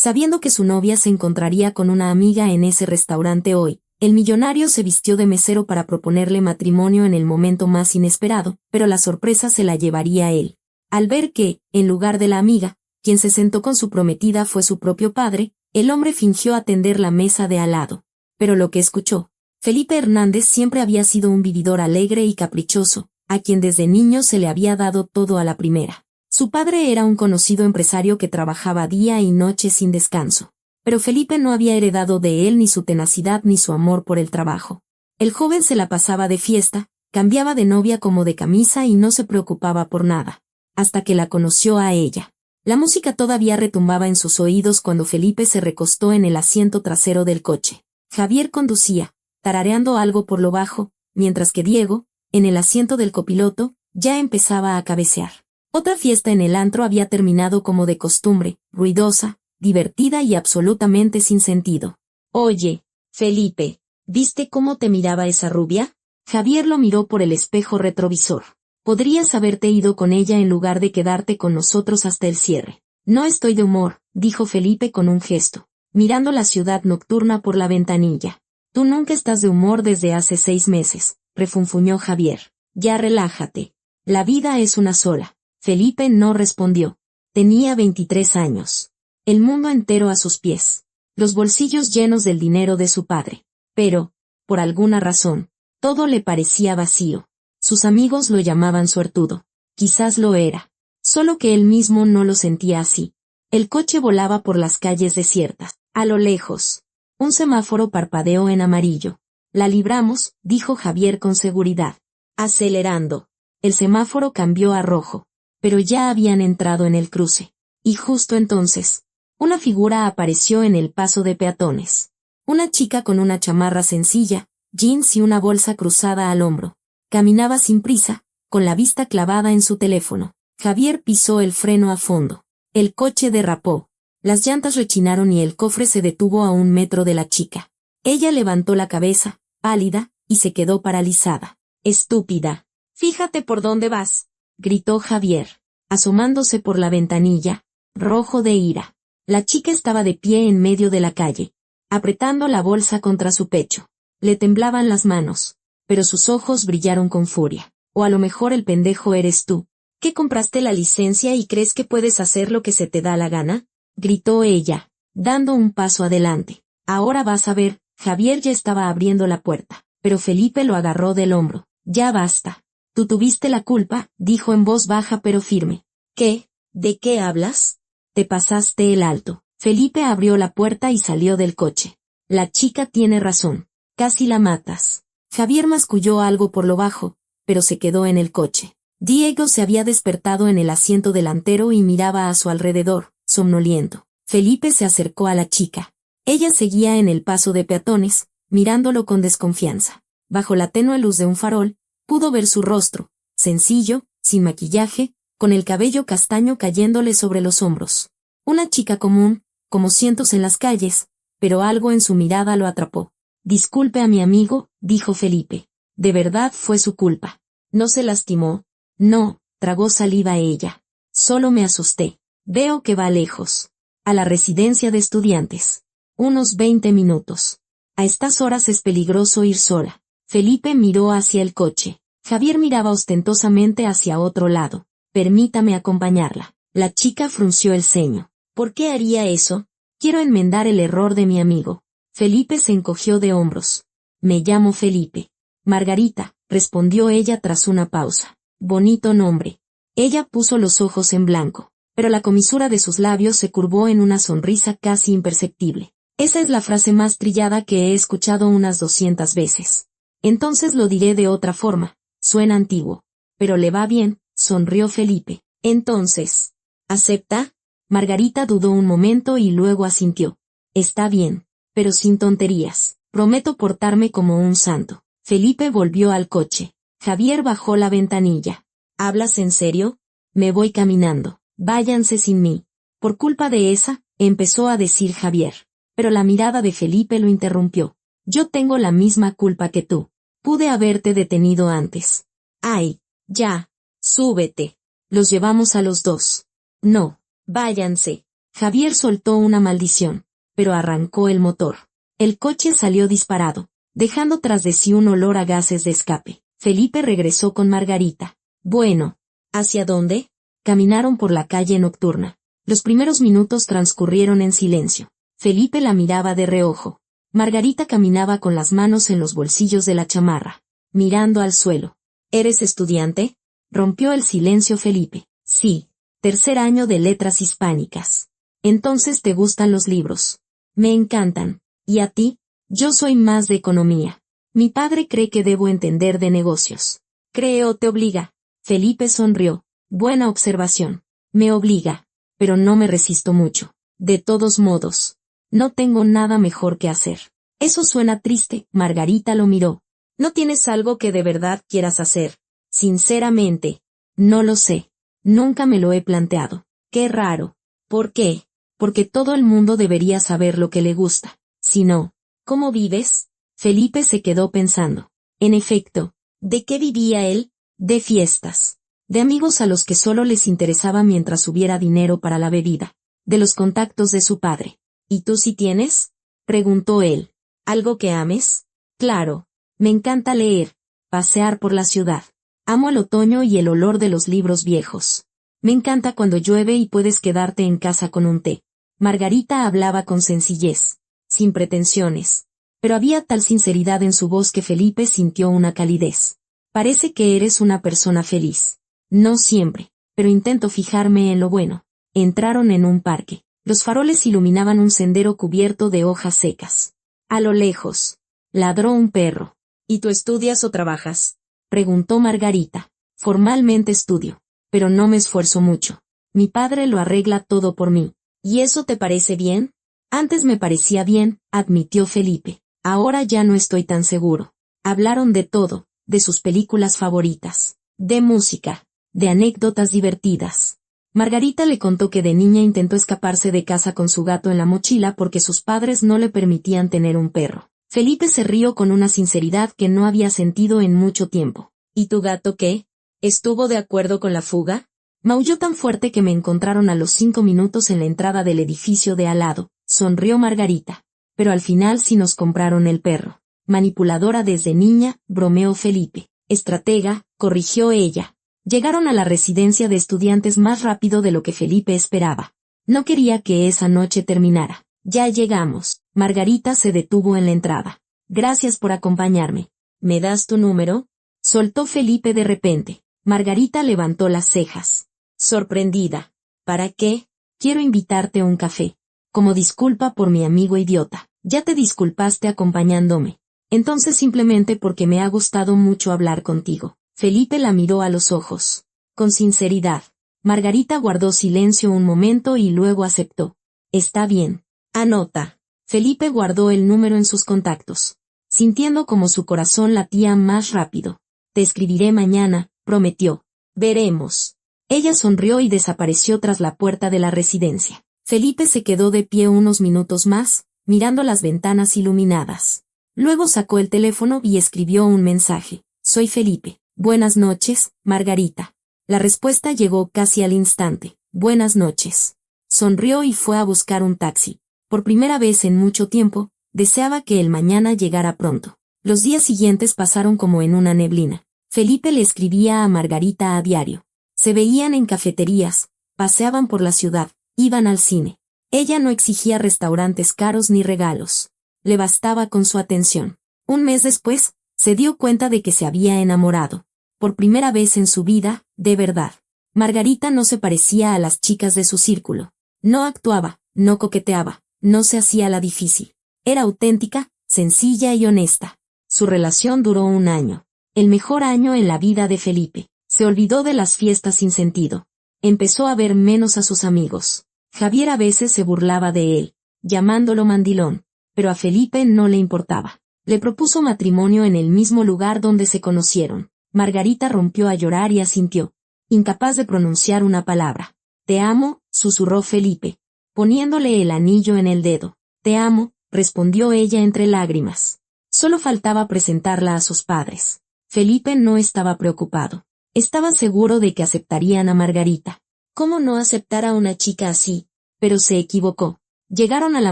Sabiendo que su novia se encontraría con una amiga en ese restaurante hoy, el millonario se vistió de mesero para proponerle matrimonio en el momento más inesperado, pero la sorpresa se la llevaría él. Al ver que, en lugar de la amiga, quien se sentó con su prometida fue su propio padre, el hombre fingió atender la mesa de al lado. Pero lo que escuchó, Felipe Hernández siempre había sido un vividor alegre y caprichoso, a quien desde niño se le había dado todo a la primera. Su padre era un conocido empresario que trabajaba día y noche sin descanso. Pero Felipe no había heredado de él ni su tenacidad ni su amor por el trabajo. El joven se la pasaba de fiesta, cambiaba de novia como de camisa y no se preocupaba por nada. Hasta que la conoció a ella. La música todavía retumbaba en sus oídos cuando Felipe se recostó en el asiento trasero del coche. Javier conducía, tarareando algo por lo bajo, mientras que Diego, en el asiento del copiloto, ya empezaba a cabecear. Otra fiesta en el antro había terminado como de costumbre, ruidosa, divertida y absolutamente sin sentido. «Oye, Felipe, ¿viste cómo te miraba esa rubia?» Javier lo miró por el espejo retrovisor. «Podrías haberte ido con ella en lugar de quedarte con nosotros hasta el cierre». «No estoy de humor», dijo Felipe con un gesto, mirando la ciudad nocturna por la ventanilla. «Tú nunca estás de humor desde hace 6 meses», refunfuñó Javier. «Ya relájate. La vida es una sola». Felipe no respondió. Tenía 23 años. El mundo entero a sus pies. Los bolsillos llenos del dinero de su padre. Pero, por alguna razón, todo le parecía vacío. Sus amigos lo llamaban suertudo. Quizás lo era. Solo que él mismo no lo sentía así. El coche volaba por las calles desiertas. A lo lejos, un semáforo parpadeó en amarillo. «La libramos», dijo Javier con seguridad. Acelerando. El semáforo cambió a rojo. Pero ya habían entrado en el cruce. Y justo entonces, una figura apareció en el paso de peatones. Una chica con una chamarra sencilla, jeans y una bolsa cruzada al hombro. Caminaba sin prisa, con la vista clavada en su teléfono. Javier pisó el freno a fondo. El coche derrapó. Las llantas rechinaron y el cofre se detuvo a 1 metro de la chica. Ella levantó la cabeza, pálida, y se quedó paralizada. «Estúpida. Fíjate por dónde vas», gritó Javier, asomándose por la ventanilla, rojo de ira. La chica estaba de pie en medio de la calle, apretando la bolsa contra su pecho. Le temblaban las manos, pero sus ojos brillaron con furia. «O a lo mejor el pendejo eres tú, que compraste la licencia y crees que puedes hacer lo que se te da la gana», gritó ella, dando un paso adelante. «Ahora vas a ver». Javier ya estaba abriendo la puerta, pero Felipe lo agarró del hombro. «Ya basta. Tú tuviste la culpa», dijo en voz baja pero firme. «¿Qué? ¿De qué hablas? Te pasaste el alto». Felipe abrió la puerta y salió del coche. «La chica tiene razón. Casi la matas». Javier masculló algo por lo bajo, pero se quedó en el coche. Diego se había despertado en el asiento delantero y miraba a su alrededor, somnoliento. Felipe se acercó a la chica. Ella seguía en el paso de peatones, mirándolo con desconfianza. Bajo la tenue luz de un farol, pudo ver su rostro, sencillo, sin maquillaje, con el cabello castaño cayéndole sobre los hombros. Una chica común, como cientos en las calles, pero algo en su mirada lo atrapó. «Disculpe a mi amigo», dijo Felipe. «De verdad fue su culpa». «¿No se lastimó?» «No», tragó saliva ella. «Solo me asusté. Veo que va lejos. A la residencia de estudiantes. Unos 20 minutos. A estas horas es peligroso ir sola». Felipe miró hacia el coche. Javier miraba ostentosamente hacia otro lado. «Permítame acompañarla». La chica frunció el ceño. «¿Por qué haría eso? Quiero enmendar el error de mi amigo». Felipe se encogió de hombros. «Me llamo Felipe». «Margarita», respondió ella tras una pausa. «Bonito nombre». Ella puso los ojos en blanco, pero la comisura de sus labios se curvó en una sonrisa casi imperceptible. «Esa es la frase más trillada que he escuchado unas 200 veces. Entonces lo diré de otra forma. Suena antiguo. Pero le va bien», sonrió Felipe. «Entonces, ¿acepta?» Margarita dudó un momento y luego asintió. «Está bien, pero sin tonterías. Prometo portarme como un santo». Felipe volvió al coche. Javier bajó la ventanilla. «¿Hablas en serio? Me voy caminando. Váyanse sin mí». «Por culpa de esa», empezó a decir Javier. Pero la mirada de Felipe lo interrumpió. «Yo tengo la misma culpa que tú. Pude haberte detenido antes». «Ay, ya. Súbete. Los llevamos a los dos». «No. Váyanse». Javier soltó una maldición, pero arrancó el motor. El coche salió disparado, dejando tras de sí un olor a gases de escape. Felipe regresó con Margarita. Bueno, ¿hacia dónde? Caminaron por la calle nocturna. Los primeros minutos transcurrieron en silencio. Felipe la miraba de reojo. Margarita caminaba con las manos en los bolsillos de la chamarra, mirando al suelo. ¿Eres estudiante? Rompió el silencio Felipe. Sí, tercer año de letras hispánicas. Entonces te gustan los libros. Me encantan. ¿Y a ti? Yo soy más de economía. Mi padre cree que debo entender de negocios. ¿Cree o te obliga? Felipe sonrió. Buena observación. Me obliga. Pero no me resisto mucho. De todos modos, no tengo nada mejor que hacer. Eso suena triste. Margarita lo miró. ¿No tienes algo que de verdad quieras hacer? Sinceramente, no lo sé. Nunca me lo he planteado. Qué raro. ¿Por qué? Porque todo el mundo debería saber lo que le gusta. Si no, ¿cómo vives? Felipe se quedó pensando. En efecto, ¿de qué vivía él? De fiestas. De amigos a los que solo les interesaba mientras hubiera dinero para la bebida. De los contactos de su padre. ¿Y tú sí tienes? Preguntó él. ¿Algo que ames? Claro. Me encanta leer, pasear por la ciudad. Amo el otoño y el olor de los libros viejos. Me encanta cuando llueve y puedes quedarte en casa con un té. Margarita hablaba con sencillez, sin pretensiones. Pero había tal sinceridad en su voz que Felipe sintió una calidez. Parece que eres una persona feliz. No siempre, pero intento fijarme en lo bueno. Entraron en un parque. Los faroles iluminaban un sendero cubierto de hojas secas. A lo lejos, ladró un perro. ¿Y tú estudias o trabajas? Preguntó Margarita. Formalmente estudio, pero no me esfuerzo mucho. Mi padre lo arregla todo por mí. ¿Y eso te parece bien? Antes me parecía bien, admitió Felipe. Ahora ya no estoy tan seguro. Hablaron de todo, de sus películas favoritas, de música, de anécdotas divertidas. Margarita le contó que de niña intentó escaparse de casa con su gato en la mochila porque sus padres no le permitían tener un perro. Felipe se rió con una sinceridad que no había sentido en mucho tiempo. ¿Y tu gato qué? ¿Estuvo de acuerdo con la fuga? Maulló tan fuerte que me encontraron a los 5 minutos en la entrada del edificio de al lado, sonrió Margarita. Pero al final sí nos compraron el perro. Manipuladora desde niña, bromeó Felipe. Estratega, corrigió ella. Llegaron a la residencia de estudiantes más rápido de lo que Felipe esperaba. No quería que esa noche terminara. Ya llegamos. Margarita se detuvo en la entrada. Gracias por acompañarme. ¿Me das tu número? Soltó Felipe de repente. Margarita levantó las cejas. Sorprendida. ¿Para qué? Quiero invitarte a un café. Como disculpa por mi amigo idiota. Ya te disculpaste acompañándome. Entonces simplemente porque me ha gustado mucho hablar contigo. Felipe la miró a los ojos. Con sinceridad. Margarita guardó silencio un momento y luego aceptó. Está bien. Anota. Felipe guardó el número en sus contactos, sintiendo como su corazón latía más rápido. Te escribiré mañana, prometió. Veremos. Ella sonrió y desapareció tras la puerta de la residencia. Felipe se quedó de pie unos minutos más, mirando las ventanas iluminadas. Luego sacó el teléfono y escribió un mensaje. Soy Felipe. Buenas noches, Margarita. La respuesta llegó casi al instante. Buenas noches. Sonrió y fue a buscar un taxi. Por primera vez en mucho tiempo, deseaba que el mañana llegara pronto. Los días siguientes pasaron como en una neblina. Felipe le escribía a Margarita a diario. Se veían en cafeterías, paseaban por la ciudad, iban al cine. Ella no exigía restaurantes caros ni regalos. Le bastaba con su atención. Un mes después, se dio cuenta de que se había enamorado. Por primera vez en su vida, de verdad. Margarita no se parecía a las chicas de su círculo. No actuaba, no coqueteaba, no se hacía la difícil. Era auténtica, sencilla y honesta. Su relación duró un año. El mejor año en la vida de Felipe. Se olvidó de las fiestas sin sentido. Empezó a ver menos a sus amigos. Javier a veces se burlaba de él, llamándolo mandilón, pero a Felipe no le importaba. Le propuso matrimonio en el mismo lugar donde se conocieron. Margarita rompió a llorar y asintió, incapaz de pronunciar una palabra. Te amo, susurró Felipe, poniéndole el anillo en el dedo. Te amo, respondió ella entre lágrimas. Solo faltaba presentarla a sus padres. Felipe no estaba preocupado. Estaba seguro de que aceptarían a Margarita. ¿Cómo no aceptar a una chica así? Pero se equivocó. Llegaron a la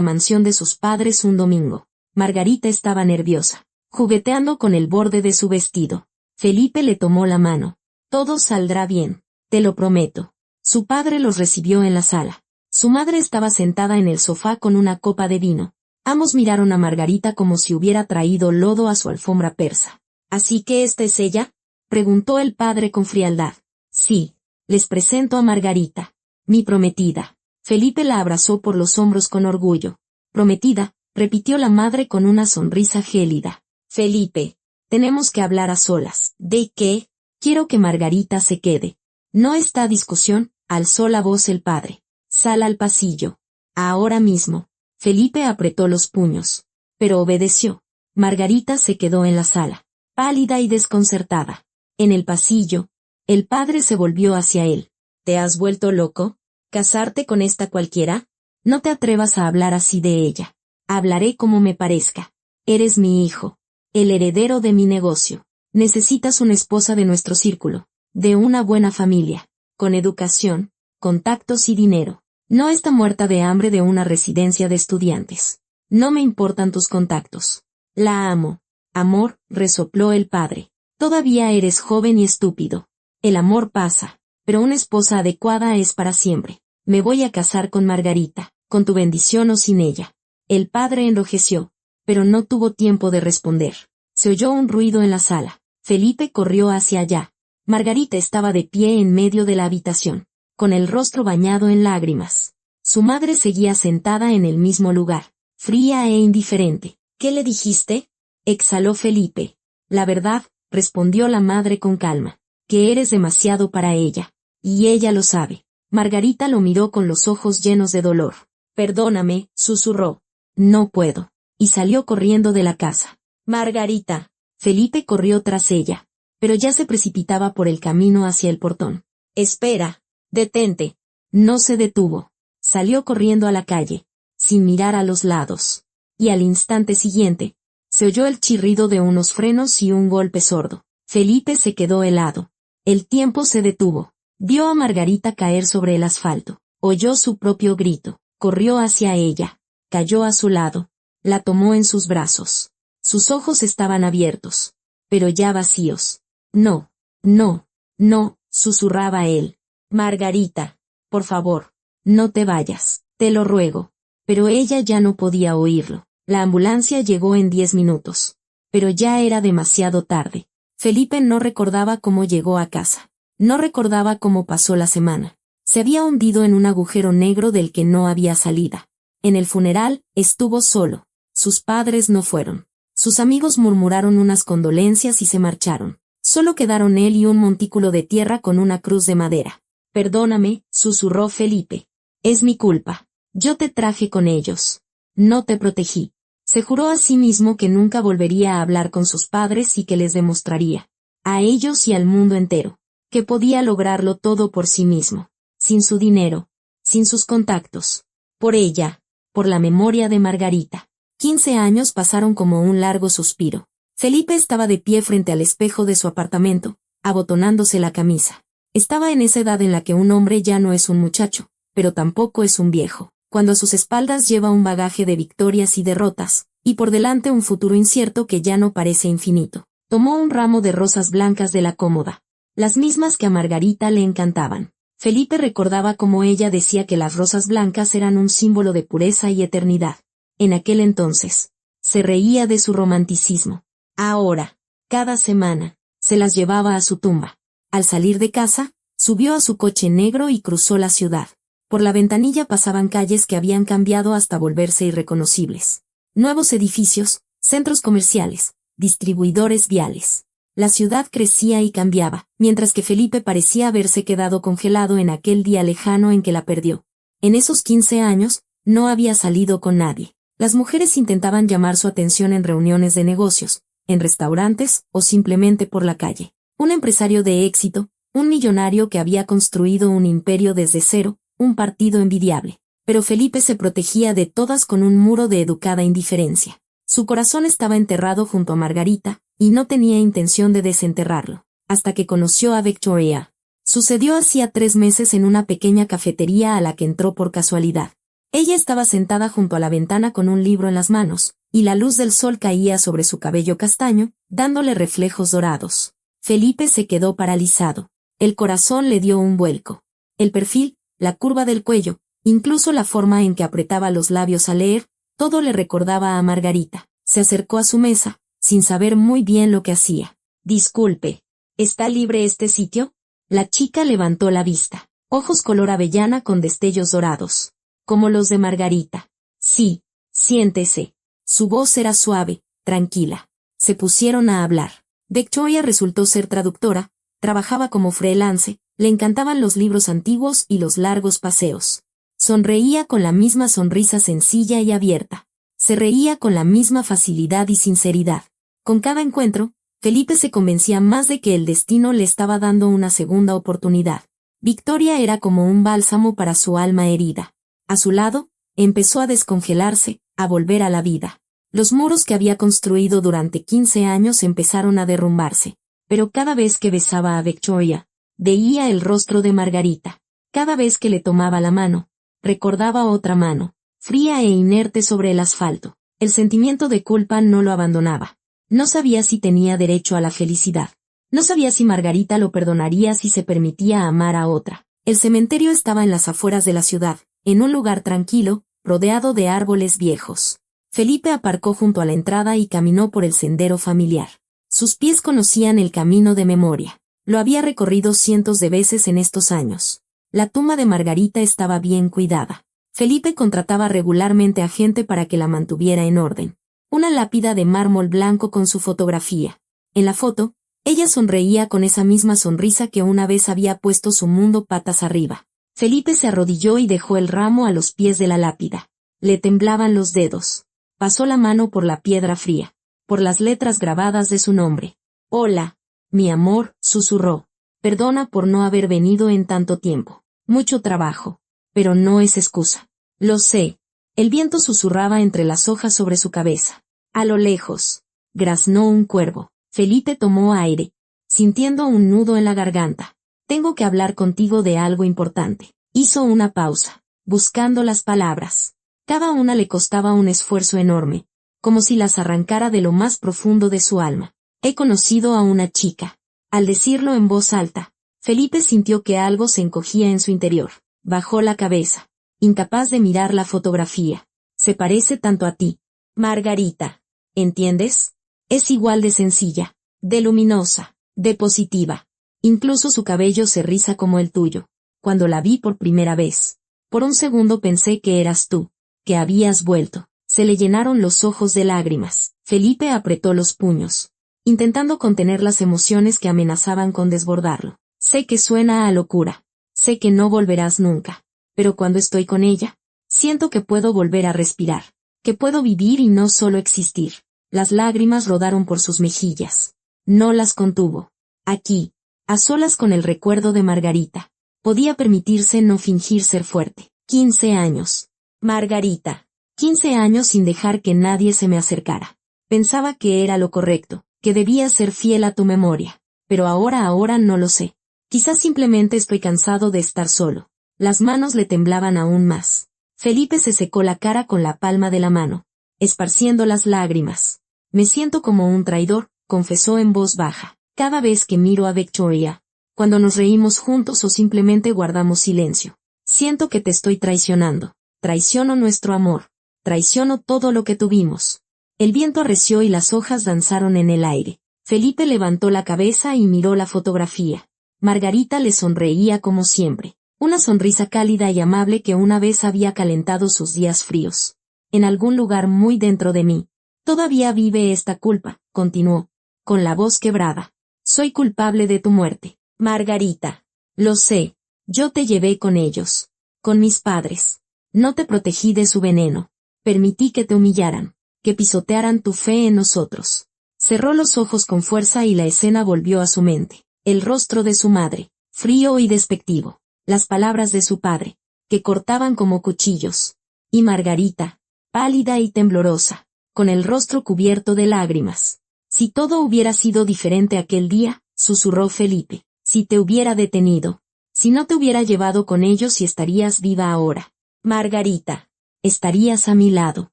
mansión de sus padres un domingo. Margarita estaba nerviosa, jugueteando con el borde de su vestido. Felipe le tomó la mano. Todo saldrá bien, te lo prometo. Su padre los recibió en la sala. Su madre estaba sentada en el sofá con una copa de vino. Ambos miraron a Margarita como si hubiera traído lodo a su alfombra persa. ¿Así que esta es ella?, preguntó el padre con frialdad. Sí, les presento a Margarita, mi prometida. Felipe la abrazó por los hombros con orgullo. Prometida, repitió la madre con una sonrisa gélida. Felipe, tenemos que hablar a solas. ¿De qué? Quiero que Margarita se quede. No está discusión, alzó la voz el padre. Sal al pasillo. Ahora mismo. Felipe apretó los puños. Pero obedeció. Margarita se quedó en la sala, pálida y desconcertada. En el pasillo, el padre se volvió hacia él. ¿Te has vuelto loco? ¿Casarte con esta cualquiera? No te atrevas a hablar así de ella. Hablaré como me parezca. Eres mi hijo, el heredero de mi negocio. Necesitas una esposa de nuestro círculo, de una buena familia, con educación, contactos y dinero. No está muerta de hambre de una residencia de estudiantes. No me importan tus contactos. La amo. Amor, resopló el padre. Todavía eres joven y estúpido. El amor pasa, pero una esposa adecuada es para siempre. Me voy a casar con Margarita, con tu bendición o sin ella. El padre enrojeció, pero no tuvo tiempo de responder. Se oyó un ruido en la sala. Felipe corrió hacia allá. Margarita estaba de pie en medio de la habitación, con el rostro bañado en lágrimas. Su madre seguía sentada en el mismo lugar, fría e indiferente. ¿Qué le dijiste?, exhaló Felipe. La verdad, respondió la madre con calma, que eres demasiado para ella. Y ella lo sabe. Margarita lo miró con los ojos llenos de dolor. Perdóname, susurró. No puedo. Y salió corriendo de la casa. Margarita. Felipe corrió tras ella, pero ya se precipitaba por el camino hacia el portón. Espera. Detente. No se detuvo. Salió corriendo a la calle, sin mirar a los lados. Y al instante siguiente, se oyó el chirrido de unos frenos y un golpe sordo. Felipe se quedó helado. El tiempo se detuvo. Vio a Margarita caer sobre el asfalto. Oyó su propio grito. Corrió hacia ella. Cayó a su lado. La tomó en sus brazos. Sus ojos estaban abiertos, pero ya vacíos. No, no, no, susurraba él. Margarita, por favor, no te vayas, te lo ruego. Pero ella ya no podía oírlo. La ambulancia llegó en 10 minutos. Pero ya era demasiado tarde. Felipe no recordaba cómo llegó a casa. No recordaba cómo pasó la semana. Se había hundido en un agujero negro del que no había salida. En el funeral, estuvo solo. Sus padres no fueron. Sus amigos murmuraron unas condolencias y se marcharon. Solo quedaron él y un montículo de tierra con una cruz de madera. Perdóname, susurró Felipe. Es mi culpa. Yo te traje con ellos. No te protegí. Se juró a sí mismo que nunca volvería a hablar con sus padres y que les demostraría, a ellos y al mundo entero, que podía lograrlo todo por sí mismo, sin su dinero, sin sus contactos, por ella, por la memoria de Margarita. 15 años pasaron como un largo suspiro. Felipe estaba de pie frente al espejo de su apartamento, abotonándose la camisa. Estaba en esa edad en la que un hombre ya no es un muchacho, pero tampoco es un viejo, cuando a sus espaldas lleva un bagaje de victorias y derrotas, y por delante un futuro incierto que ya no parece infinito. Tomó un ramo de rosas blancas de la cómoda, las mismas que a Margarita le encantaban. Felipe recordaba cómo ella decía que las rosas blancas eran un símbolo de pureza y eternidad. En aquel entonces, se reía de su romanticismo. Ahora, cada semana, se las llevaba a su tumba. Al salir de casa, subió a su coche negro y cruzó la ciudad. Por la ventanilla pasaban calles que habían cambiado hasta volverse irreconocibles. Nuevos edificios, centros comerciales, distribuidores viales. La ciudad crecía y cambiaba, mientras que Felipe parecía haberse quedado congelado en aquel día lejano en que la perdió. En esos 15 años, no había salido con nadie. Las mujeres intentaban llamar su atención en reuniones de negocios, en restaurantes o simplemente por la calle. Un empresario de éxito, un millonario que había construido un imperio desde cero, un partido envidiable. Pero Felipe se protegía de todas con un muro de educada indiferencia. Su corazón estaba enterrado junto a Margarita, y no tenía intención de desenterrarlo, hasta que conoció a Victoria. Sucedió hacía 3 meses en una pequeña cafetería a la que entró por casualidad. Ella estaba sentada junto a la ventana con un libro en las manos, y la luz del sol caía sobre su cabello castaño, dándole reflejos dorados. Felipe se quedó paralizado. El corazón le dio un vuelco. El perfil, la curva del cuello, incluso la forma en que apretaba los labios al leer, todo le recordaba a Margarita. Se acercó a su mesa, sin saber muy bien lo que hacía. «Disculpe, ¿está libre este sitio?» La chica levantó la vista. Ojos color avellana con destellos dorados. Como los de Margarita. «Sí, siéntese». Su voz era suave, tranquila. Se pusieron a hablar. Victoria resultó ser traductora, trabajaba como freelance, le encantaban los libros antiguos y los largos paseos. Sonreía con la misma sonrisa sencilla y abierta. Se reía con la misma facilidad y sinceridad. Con cada encuentro, Felipe se convencía más de que el destino le estaba dando una segunda oportunidad. Victoria era como un bálsamo para su alma herida. A su lado, empezó a descongelarse, a volver a la vida. Los muros que había construido durante 15 años empezaron a derrumbarse, pero cada vez que besaba a Victoria, veía el rostro de Margarita. Cada vez que le tomaba la mano, recordaba otra mano, fría e inerte sobre el asfalto. El sentimiento de culpa no lo abandonaba. No sabía si tenía derecho a la felicidad. No sabía si Margarita lo perdonaría si se permitía amar a otra. El cementerio estaba en las afueras de la ciudad, en un lugar tranquilo, rodeado de árboles viejos. Felipe aparcó junto a la entrada y caminó por el sendero familiar. Sus pies conocían el camino de memoria. Lo había recorrido cientos de veces en estos años. La tumba de Margarita estaba bien cuidada. Felipe contrataba regularmente a gente para que la mantuviera en orden. Una lápida de mármol blanco con su fotografía. En la foto, ella sonreía con esa misma sonrisa que una vez había puesto su mundo patas arriba. Felipe se arrodilló y dejó el ramo a los pies de la lápida. Le temblaban los dedos. Pasó la mano por la piedra fría, por las letras grabadas de su nombre. «Hola, mi amor», susurró. «Perdona por no haber venido en tanto tiempo. Mucho trabajo. Pero no es excusa. Lo sé». El viento susurraba entre las hojas sobre su cabeza. A lo lejos, graznó un cuervo. Felipe tomó aire, sintiendo un nudo en la garganta. «Tengo que hablar contigo de algo importante». Hizo una pausa, buscando las palabras. Cada una le costaba un esfuerzo enorme, como si las arrancara de lo más profundo de su alma. «He conocido a una chica». Al decirlo en voz alta, Felipe sintió que algo se encogía en su interior. Bajó la cabeza, incapaz de mirar la fotografía. «Se parece tanto a ti, Margarita. ¿Entiendes? Es igual de sencilla, de luminosa, de positiva. Incluso su cabello se riza como el tuyo. Cuando la vi por primera vez, por un segundo pensé que eras tú, que habías vuelto». Se le llenaron los ojos de lágrimas. Felipe apretó los puños, intentando contener las emociones que amenazaban con desbordarlo. «Sé que suena a locura. Sé que no volverás nunca. Pero cuando estoy con ella, siento que puedo volver a respirar, que puedo vivir y no solo existir». Las lágrimas rodaron por sus mejillas. No las contuvo. Aquí, a solas con el recuerdo de Margarita, podía permitirse no fingir ser fuerte. 15 años. Margarita. 15 años sin dejar que nadie se me acercara. Pensaba que era lo correcto, que debía ser fiel a tu memoria. Pero ahora no lo sé. Quizás simplemente estoy cansado de estar solo. Las manos le temblaban aún más. Felipe se secó la cara con la palma de la mano, esparciendo las lágrimas. «Me siento como un traidor», confesó en voz baja. «Cada vez que miro a Victoria, cuando nos reímos juntos o simplemente guardamos silencio, siento que te estoy traicionando. Traiciono nuestro amor. Traiciono todo lo que tuvimos». El viento arreció y las hojas danzaron en el aire. Felipe levantó la cabeza y miró la fotografía. Margarita le sonreía como siempre. Una sonrisa cálida y amable que una vez había calentado sus días fríos. «En algún lugar muy dentro de mí, todavía vive esta culpa», continuó, con la voz quebrada. «Soy culpable de tu muerte, Margarita. Lo sé. Yo te llevé con ellos. Con mis padres. No te protegí de su veneno. Permití que te humillaran, que pisotearan tu fe en nosotros». Cerró los ojos con fuerza y la escena volvió a su mente. El rostro de su madre, frío y despectivo. Las palabras de su padre, que cortaban como cuchillos. Y Margarita, pálida y temblorosa, con el rostro cubierto de lágrimas. «Si todo hubiera sido diferente aquel día», susurró Felipe. «Si te hubiera detenido. Si no te hubiera llevado con ellos y estarías viva ahora. Margarita». Estarías a mi lado.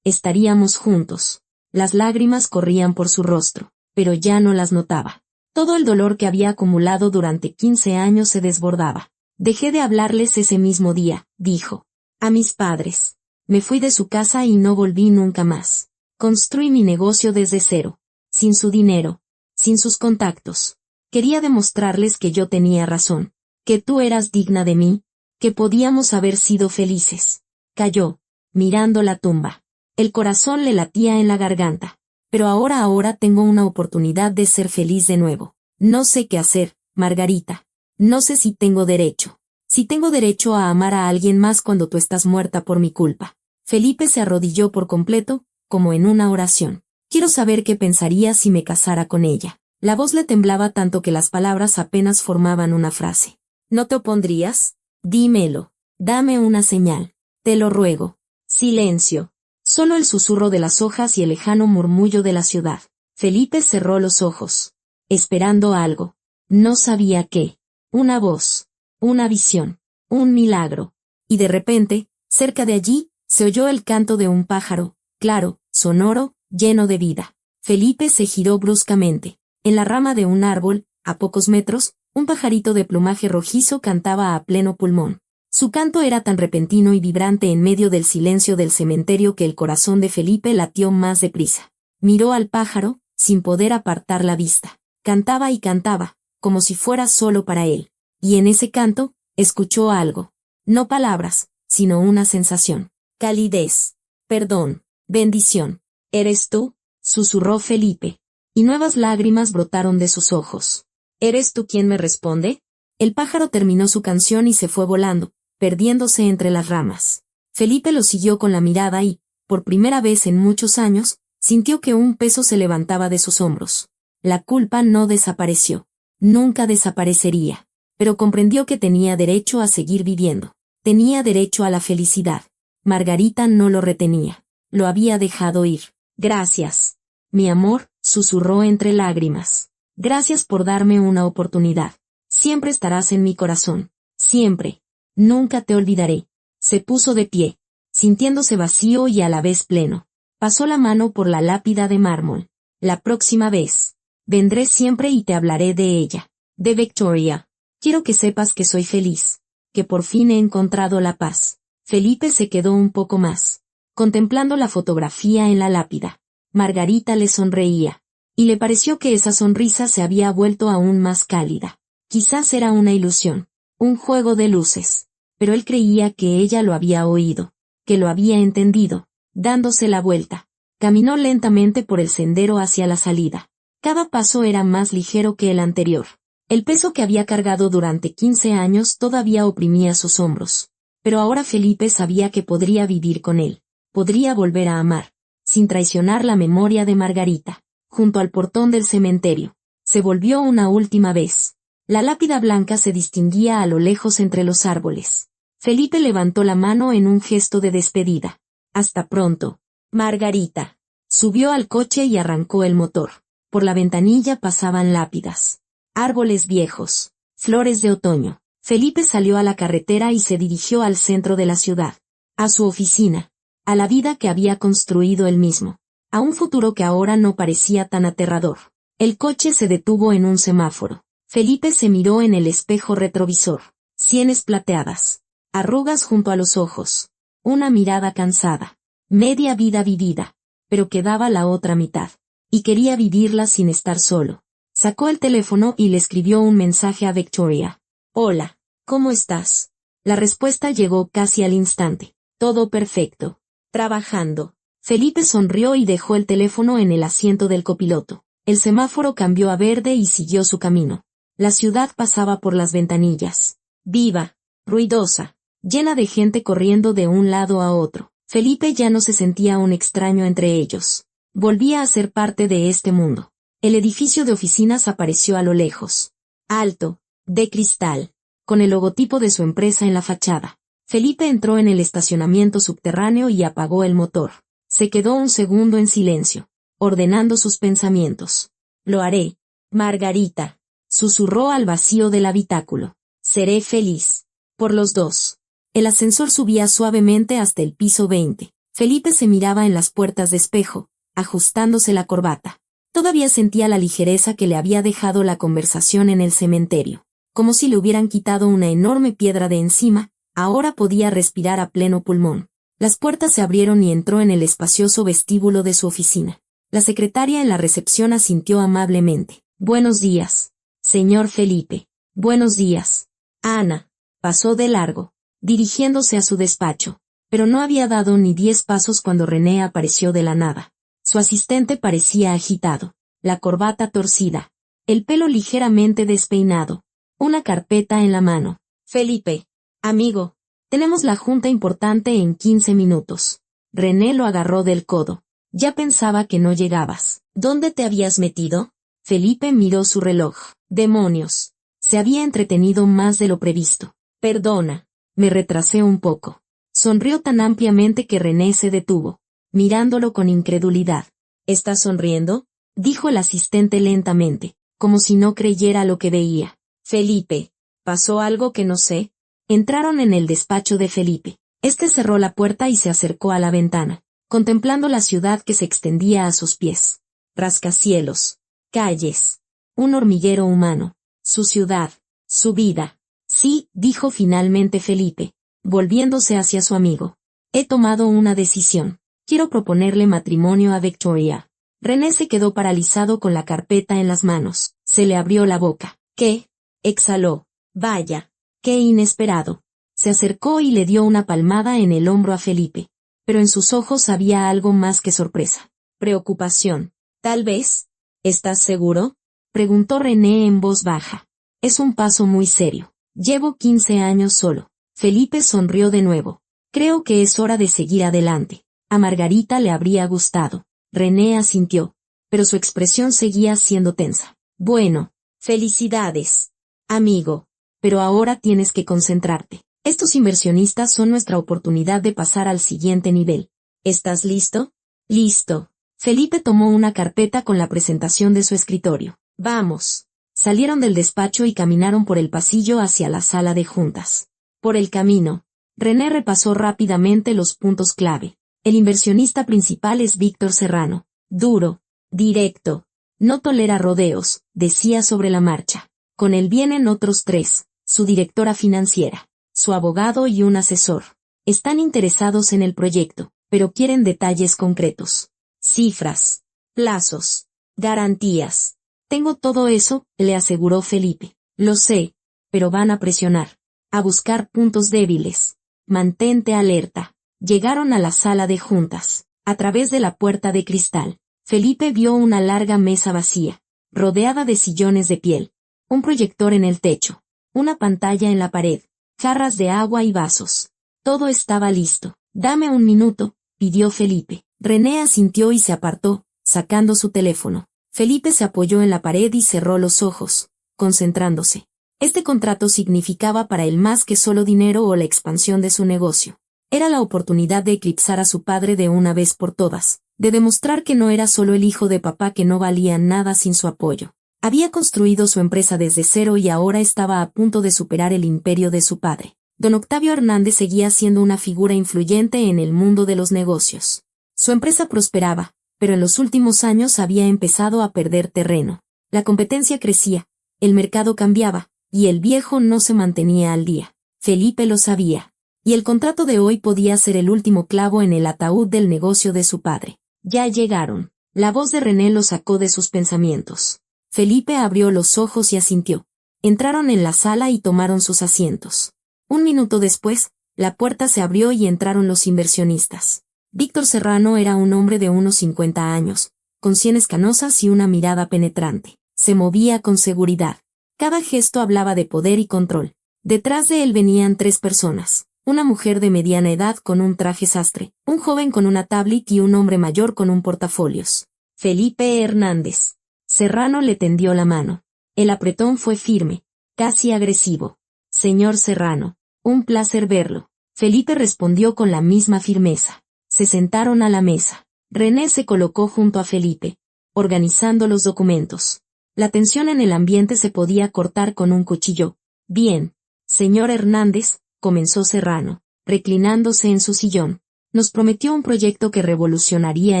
Estaríamos juntos. Las lágrimas corrían por su rostro, pero ya no las notaba. Todo el dolor que había acumulado durante 15 años se desbordaba. Dejé de hablarles ese mismo día, dijo. A mis padres. Me fui de su casa y no volví nunca más. Construí mi negocio desde cero. Sin su dinero. Sin sus contactos. Quería demostrarles que yo tenía razón. Que tú eras digna de mí. Que podíamos haber sido felices. Calló, mirando la tumba. El corazón le latía en la garganta. Pero ahora tengo una oportunidad de ser feliz de nuevo. No sé qué hacer, Margarita. No sé si tengo derecho. Si tengo derecho a amar a alguien más cuando tú estás muerta por mi culpa. Felipe se arrodilló por completo, como en una oración. Quiero saber qué pensaría si me casara con ella. La voz le temblaba tanto que las palabras apenas formaban una frase. ¿No te opondrías? Dímelo. Dame una señal. Te lo ruego. Silencio. Solo el susurro de las hojas y el lejano murmullo de la ciudad. Felipe cerró los ojos, esperando algo. No sabía qué. Una voz. Una visión. Un milagro. Y de repente, cerca de allí, se oyó el canto de un pájaro, claro, sonoro, lleno de vida. Felipe se giró bruscamente. En la rama de un árbol, a pocos metros, un pajarito de plumaje rojizo cantaba a pleno pulmón. Su canto era tan repentino y vibrante en medio del silencio del cementerio que el corazón de Felipe latió más deprisa. Miró al pájaro, sin poder apartar la vista. Cantaba y cantaba, como si fuera solo para él. Y en ese canto, escuchó algo. No palabras, sino una sensación. Calidez. Perdón. Bendición. ¿Eres tú? Susurró Felipe. Y nuevas lágrimas brotaron de sus ojos. ¿Eres tú quien me responde? El pájaro terminó su canción y se fue volando, perdiéndose entre las ramas. Felipe lo siguió con la mirada y, por primera vez en muchos años, sintió que un peso se levantaba de sus hombros. La culpa no desapareció. Nunca desaparecería. Pero comprendió que tenía derecho a seguir viviendo. Tenía derecho a la felicidad. Margarita no lo retenía. Lo había dejado ir. Gracias. Mi amor, susurró entre lágrimas. Gracias por darme una oportunidad. Siempre estarás en mi corazón. Siempre. Nunca te olvidaré. Se puso de pie, sintiéndose vacío y a la vez pleno. Pasó la mano por la lápida de mármol. La próxima vez. Vendré siempre y te hablaré de ella. De Victoria. Quiero que sepas que soy feliz. Que por fin he encontrado la paz. Felipe se quedó un poco más, contemplando la fotografía en la lápida. Margarita le sonreía. Y le pareció que esa sonrisa se había vuelto aún más cálida. Quizás era una ilusión. Un juego de luces. Pero él creía que ella lo había oído. Que lo había entendido. Dándose la vuelta. Caminó lentamente por el sendero hacia la salida. Cada paso era más ligero que el anterior. El peso que había cargado durante 15 años todavía oprimía sus hombros. Pero ahora Felipe sabía que podría vivir con él. Podría volver a amar. Sin traicionar la memoria de Margarita. Junto al portón del cementerio. Se volvió una última vez. La lápida blanca se distinguía a lo lejos entre los árboles. Felipe levantó la mano en un gesto de despedida. Hasta pronto, Margarita. Subió al coche y arrancó el motor. Por la ventanilla pasaban lápidas. Árboles viejos. Flores de otoño. Felipe salió a la carretera y se dirigió al centro de la ciudad. A su oficina. A la vida que había construido él mismo. A un futuro que ahora no parecía tan aterrador. El coche se detuvo en un semáforo. Felipe se miró en el espejo retrovisor. Sienes plateadas. Arrugas junto a los ojos. Una mirada cansada. Media vida vivida. Pero quedaba la otra mitad. Y quería vivirla sin estar solo. Sacó el teléfono y le escribió un mensaje a Victoria. Hola, ¿cómo estás? La respuesta llegó casi al instante. Todo perfecto. Trabajando. Felipe sonrió y dejó el teléfono en el asiento del copiloto. El semáforo cambió a verde y siguió su camino. La ciudad pasaba por las ventanillas. Viva, ruidosa, llena de gente corriendo de un lado a otro. Felipe ya no se sentía un extraño entre ellos. Volvía a ser parte de este mundo. El edificio de oficinas apareció a lo lejos. Alto, de cristal, con el logotipo de su empresa en la fachada. Felipe entró en el estacionamiento subterráneo y apagó el motor. Se quedó un segundo en silencio, ordenando sus pensamientos. Lo haré, Margarita, susurró al vacío del habitáculo. Seré feliz. Por los dos. El ascensor subía suavemente hasta el piso 20. Felipe se miraba en las puertas de espejo, ajustándose la corbata. Todavía sentía la ligereza que le había dejado la conversación en el cementerio. Como si le hubieran quitado una enorme piedra de encima, ahora podía respirar a pleno pulmón. Las puertas se abrieron y entró en el espacioso vestíbulo de su oficina. La secretaria en la recepción asintió amablemente. «Buenos días, señor Felipe». «Buenos días, Ana». Pasó de largo, dirigiéndose a su despacho, pero no había dado ni 10 pasos cuando René apareció de la nada. Su asistente parecía agitado, la corbata torcida, el pelo ligeramente despeinado, una carpeta en la mano. «Felipe, amigo, tenemos la junta importante en 15 minutos». René lo agarró del codo. «Ya pensaba que no llegabas. ¿Dónde te habías metido?» Felipe miró su reloj. «Demonios. Se había entretenido más de lo previsto. Perdona, me retrasé un poco». Sonrió tan ampliamente que René se detuvo, mirándolo con incredulidad. «¿Estás sonriendo?», dijo el asistente lentamente, como si no creyera lo que veía. «Felipe, ¿pasó algo que no sé?». Entraron en el despacho de Felipe. Este cerró la puerta y se acercó a la ventana, contemplando la ciudad que se extendía a sus pies. Rascacielos, calles, un hormiguero humano, su ciudad, su vida. «Sí», dijo finalmente Felipe, volviéndose hacia su amigo. «He tomado una decisión. Quiero proponerle matrimonio a Victoria». René se quedó paralizado con la carpeta en las manos. Se le abrió la boca. «¿Qué?», exhaló. «Vaya, qué inesperado». Se acercó y le dio una palmada en el hombro a Felipe, pero en sus ojos había algo más que sorpresa. Preocupación. «Tal vez». «¿Estás seguro?», preguntó René en voz baja. «Es un paso muy serio. Llevo 15 años solo». Felipe sonrió de nuevo. «Creo que es hora de seguir adelante». A Margarita le habría gustado. René asintió, pero su expresión seguía siendo tensa. «Bueno, felicidades, amigo. Pero ahora tienes que concentrarte. Estos inversionistas son nuestra oportunidad de pasar al siguiente nivel. ¿Estás listo?». «Listo». Felipe tomó una carpeta con la presentación de su escritorio. «Vamos». Salieron del despacho y caminaron por el pasillo hacia la sala de juntas. Por el camino, René repasó rápidamente los puntos clave. El inversionista principal es Víctor Serrano. Duro, directo, no tolera rodeos, decía sobre la marcha. Con él vienen otros 3, su directora financiera, su abogado y un asesor. Están interesados en el proyecto, pero quieren detalles concretos. Cifras, plazos, garantías. «Tengo todo eso», le aseguró Felipe. «Lo sé, pero van a presionar, a buscar puntos débiles. Mantente alerta». Llegaron a la sala de juntas. A través de la puerta de cristal, Felipe vio una larga mesa vacía, rodeada de sillones de piel, un proyector en el techo, una pantalla en la pared, jarras de agua y vasos. Todo estaba listo. «Dame un minuto», pidió Felipe. René asintió y se apartó, sacando su teléfono. Felipe se apoyó en la pared y cerró los ojos, concentrándose. Este contrato significaba para él más que solo dinero o la expansión de su negocio. Era la oportunidad de eclipsar a su padre de una vez por todas, de demostrar que no era solo el hijo de papá que no valía nada sin su apoyo. Había construido su empresa desde cero y ahora estaba a punto de superar el imperio de su padre. Don Octavio Hernández seguía siendo una figura influyente en el mundo de los negocios. Su empresa prosperaba, pero en los últimos años había empezado a perder terreno. La competencia crecía, el mercado cambiaba, y el viejo no se mantenía al día. Felipe lo sabía. Y el contrato de hoy podía ser el último clavo en el ataúd del negocio de su padre. «Ya llegaron». La voz de René lo sacó de sus pensamientos. Felipe abrió los ojos y asintió. Entraron en la sala y tomaron sus asientos. Un minuto después, la puerta se abrió y entraron los inversionistas. Víctor Serrano era un hombre de unos 50 años, con sienes canosas y una mirada penetrante. Se movía con seguridad. Cada gesto hablaba de poder y control. Detrás de él venían 3 personas. Una mujer de mediana edad con un traje sastre, un joven con una tablet y un hombre mayor con un portafolios. «Felipe Hernández». Serrano le tendió la mano. El apretón fue firme, casi agresivo. «Señor Serrano, un placer verlo». Felipe respondió con la misma firmeza. Se sentaron a la mesa. René se colocó junto a Felipe, organizando los documentos. La tensión en el ambiente se podía cortar con un cuchillo. «Bien, señor Hernández», comenzó Serrano. reclinándose en su sillón. Nos prometió un proyecto que revolucionaría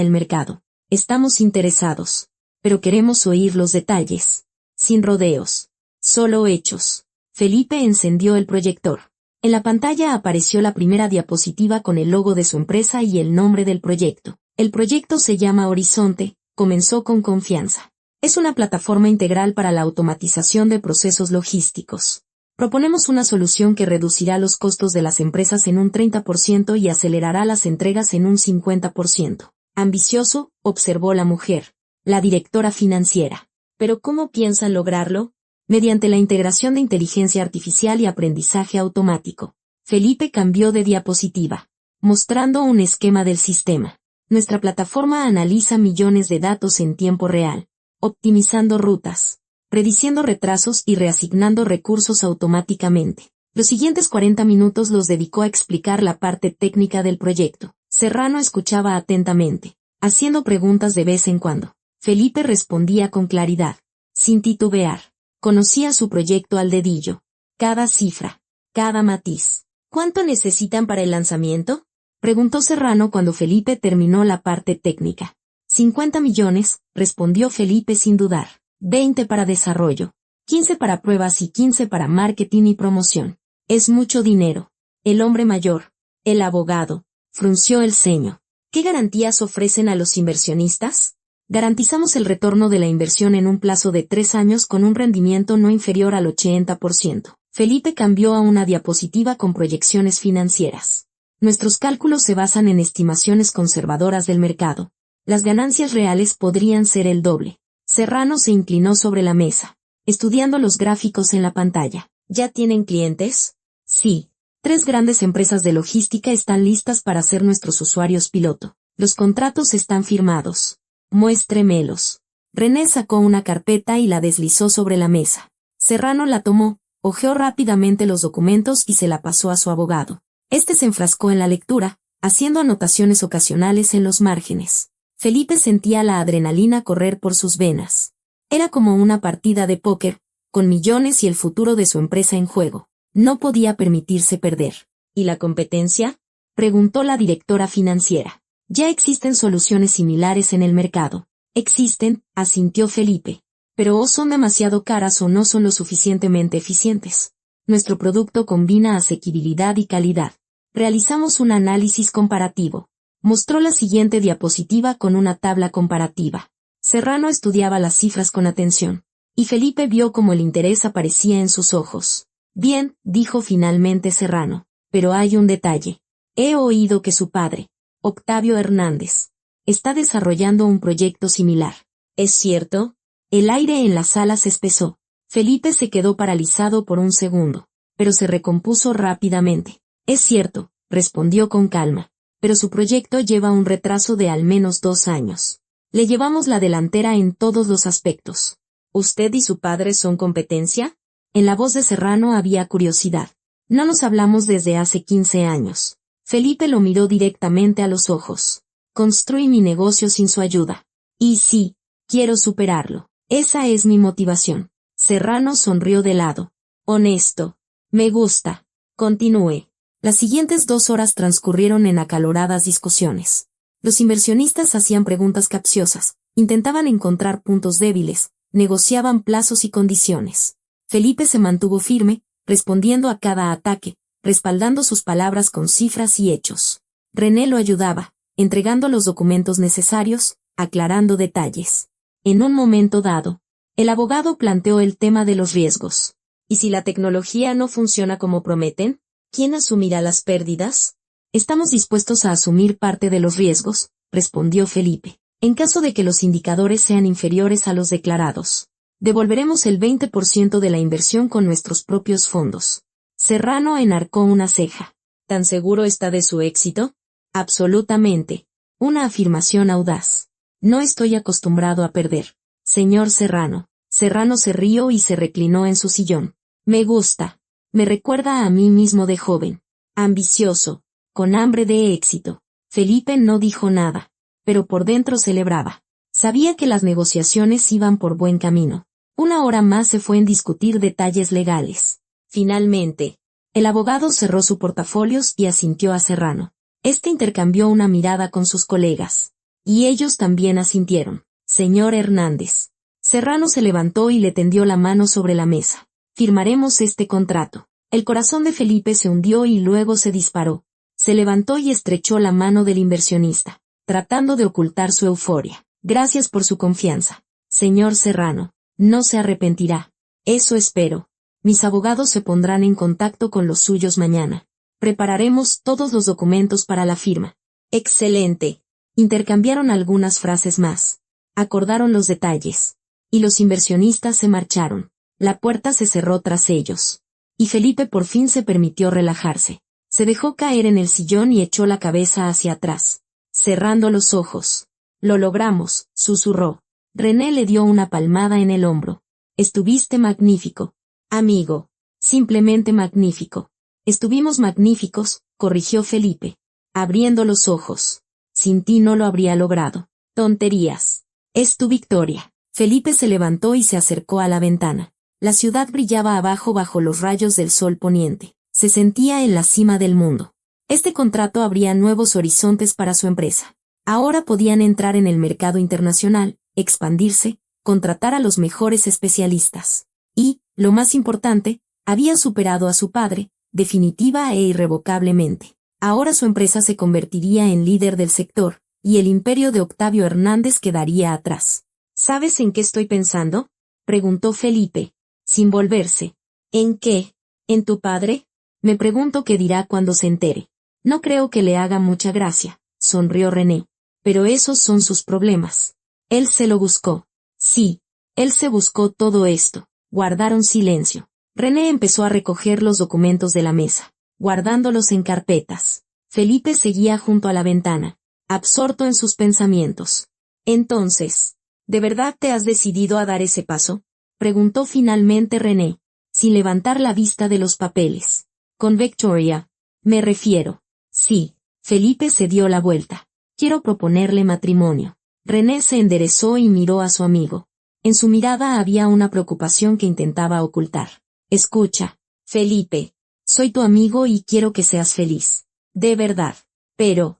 el mercado. Estamos interesados, pero queremos oír los detalles. Sin rodeos. Solo hechos. Felipe encendió el proyector. En la pantalla apareció la primera diapositiva con el logo de su empresa y el nombre del proyecto. El proyecto se llama Horizonte, comenzó con confianza. Es una plataforma integral para la automatización de procesos logísticos. Proponemos una solución que reducirá los costos de las empresas en un 30% y acelerará las entregas en un 50%. Ambicioso, observó la mujer, la directora financiera. ¿Pero cómo piensan lograrlo? Mediante la integración de inteligencia artificial y aprendizaje automático. Felipe cambió de diapositiva, mostrando un esquema del sistema. Nuestra plataforma analiza millones de datos en tiempo real, optimizando rutas, prediciendo retrasos y reasignando recursos automáticamente. Los siguientes 40 minutos los dedicó a explicar la parte técnica del proyecto. Serrano escuchaba atentamente, haciendo preguntas de vez en cuando. Felipe respondía con claridad, sin titubear. Conocía su proyecto al dedillo. Cada cifra, cada matiz. ¿Cuánto necesitan para el lanzamiento?, preguntó Serrano cuando Felipe terminó la parte técnica. 50 millones, respondió Felipe sin dudar. 20 para desarrollo, 15 para pruebas y 15 para marketing y promoción. Es mucho dinero. El hombre mayor, el abogado, frunció el ceño. ¿Qué garantías ofrecen a los inversionistas? Garantizamos el retorno de la inversión en un plazo de 3 años con un rendimiento no inferior al 80%. Felipe cambió a una diapositiva con proyecciones financieras. Nuestros cálculos se basan en estimaciones conservadoras del mercado. Las ganancias reales podrían ser el doble. Serrano se inclinó sobre la mesa, estudiando los gráficos en la pantalla. ¿Ya tienen clientes? Sí. 3 grandes empresas de logística están listas para ser nuestros usuarios piloto. Los contratos están firmados. Muéstremelos. René sacó una carpeta y la deslizó sobre la mesa. Serrano la tomó, hojeó rápidamente los documentos y se la pasó a su abogado. Este se enfrascó en la lectura, haciendo anotaciones ocasionales en los márgenes. Felipe sentía la adrenalina correr por sus venas. Era como una partida de póker, con millones y el futuro de su empresa en juego. No podía permitirse perder. ¿Y la competencia?, preguntó la directora financiera. Ya existen soluciones similares en el mercado. Existen, asintió Felipe. Pero o son demasiado caras o no son lo suficientemente eficientes. Nuestro producto combina asequibilidad y calidad. Realizamos un análisis comparativo. Mostró la siguiente diapositiva con una tabla comparativa. Serrano estudiaba las cifras con atención. Y Felipe vio cómo el interés aparecía en sus ojos. Bien, dijo finalmente Serrano. Pero hay un detalle. He oído que su padre, Octavio Hernández, está desarrollando un proyecto similar. ¿Es cierto? El aire en la sala se espesó. Felipe se quedó paralizado por un segundo, pero se recompuso rápidamente. Es cierto, respondió con calma, pero su proyecto lleva un retraso de al menos 2 años. Le llevamos la delantera en todos los aspectos. ¿Usted y su padre son competencia? En la voz de Serrano había curiosidad. No nos hablamos desde hace 15 años. Felipe lo miró directamente a los ojos. Construí mi negocio sin su ayuda. Y sí, quiero superarlo. Esa es mi motivación. Serrano sonrió de lado. Honesto. Me gusta. Continúe. Las siguientes 2 horas transcurrieron en acaloradas discusiones. Los inversionistas hacían preguntas capciosas, intentaban encontrar puntos débiles, negociaban plazos y condiciones. Felipe se mantuvo firme, respondiendo a cada ataque, respaldando sus palabras con cifras y hechos. René lo ayudaba, entregando los documentos necesarios, aclarando detalles. En un momento dado, el abogado planteó el tema de los riesgos. ¿Y si la tecnología no funciona como prometen? ¿Quién asumirá las pérdidas? Estamos dispuestos a asumir parte de los riesgos, respondió Felipe, en caso de que los indicadores sean inferiores a los declarados. Devolveremos el 20% de la inversión con nuestros propios fondos. Serrano enarcó una ceja. ¿Tan seguro está de su éxito? Absolutamente. Una afirmación audaz. No estoy acostumbrado a perder. Señor Serrano. Serrano se rió y se reclinó en su sillón. Me gusta. Me recuerda a mí mismo de joven. Ambicioso. Con hambre de éxito. Felipe no dijo nada, pero por dentro celebraba. Sabía que las negociaciones iban por buen camino. 1 hora más se fue en discutir detalles legales. Finalmente, El abogado cerró su portafolios y asintió a Serrano. Este intercambió una mirada con sus colegas. Y ellos también asintieron. Señor Hernández. Serrano se levantó y le tendió la mano sobre la mesa. Firmaremos este contrato. El corazón de Felipe se hundió y luego se disparó. Se levantó y estrechó la mano del inversionista, tratando de ocultar su euforia. Gracias por su confianza. Señor Serrano, no se arrepentirá. Eso espero. Mis abogados se pondrán en contacto con los suyos mañana. Prepararemos todos los documentos para la firma. Excelente. Intercambiaron algunas frases más. Acordaron los detalles. Y los inversionistas se marcharon. La puerta se cerró tras ellos. Y Felipe por fin se permitió relajarse. Se dejó caer en el sillón y echó la cabeza hacia atrás, cerrando los ojos. Lo logramos, susurró. René le dio una palmada en el hombro. Estuviste magnífico. Amigo. Simplemente magnífico. Estuvimos magníficos, corrigió Felipe, abriendo los ojos. Sin ti no lo habría logrado. Tonterías. Es tu victoria. Felipe se levantó y se acercó a la ventana. La ciudad brillaba abajo bajo los rayos del sol poniente. Se sentía en la cima del mundo. Este contrato abría nuevos horizontes para su empresa. Ahora podían entrar en el mercado internacional, expandirse, contratar a los mejores especialistas. Y, lo más importante, había superado a su padre, definitiva e irrevocablemente. Ahora su empresa se convertiría en líder del sector, y el imperio de Octavio Hernández quedaría atrás. ¿Sabes en qué estoy pensando?, preguntó Felipe, sin volverse. ¿En qué? ¿En tu padre? Me pregunto qué dirá cuando se entere. No creo que le haga mucha gracia, sonrió René. Pero esos son sus problemas. Él se lo buscó. Sí, él se buscó todo esto. Guardaron silencio. René empezó a recoger los documentos de la mesa, guardándolos en carpetas. Felipe seguía junto a la ventana, absorto en sus pensamientos. Entonces, ¿de verdad te has decidido a dar ese paso?, preguntó finalmente René, sin levantar la vista de los papeles. Con Victoria, me refiero. Sí, Felipe se dio la vuelta. Quiero proponerle matrimonio. René se enderezó y miró a su amigo. En su mirada había una preocupación que intentaba ocultar. Escucha, Felipe. Soy tu amigo y quiero que seas feliz. De verdad. ¿Pero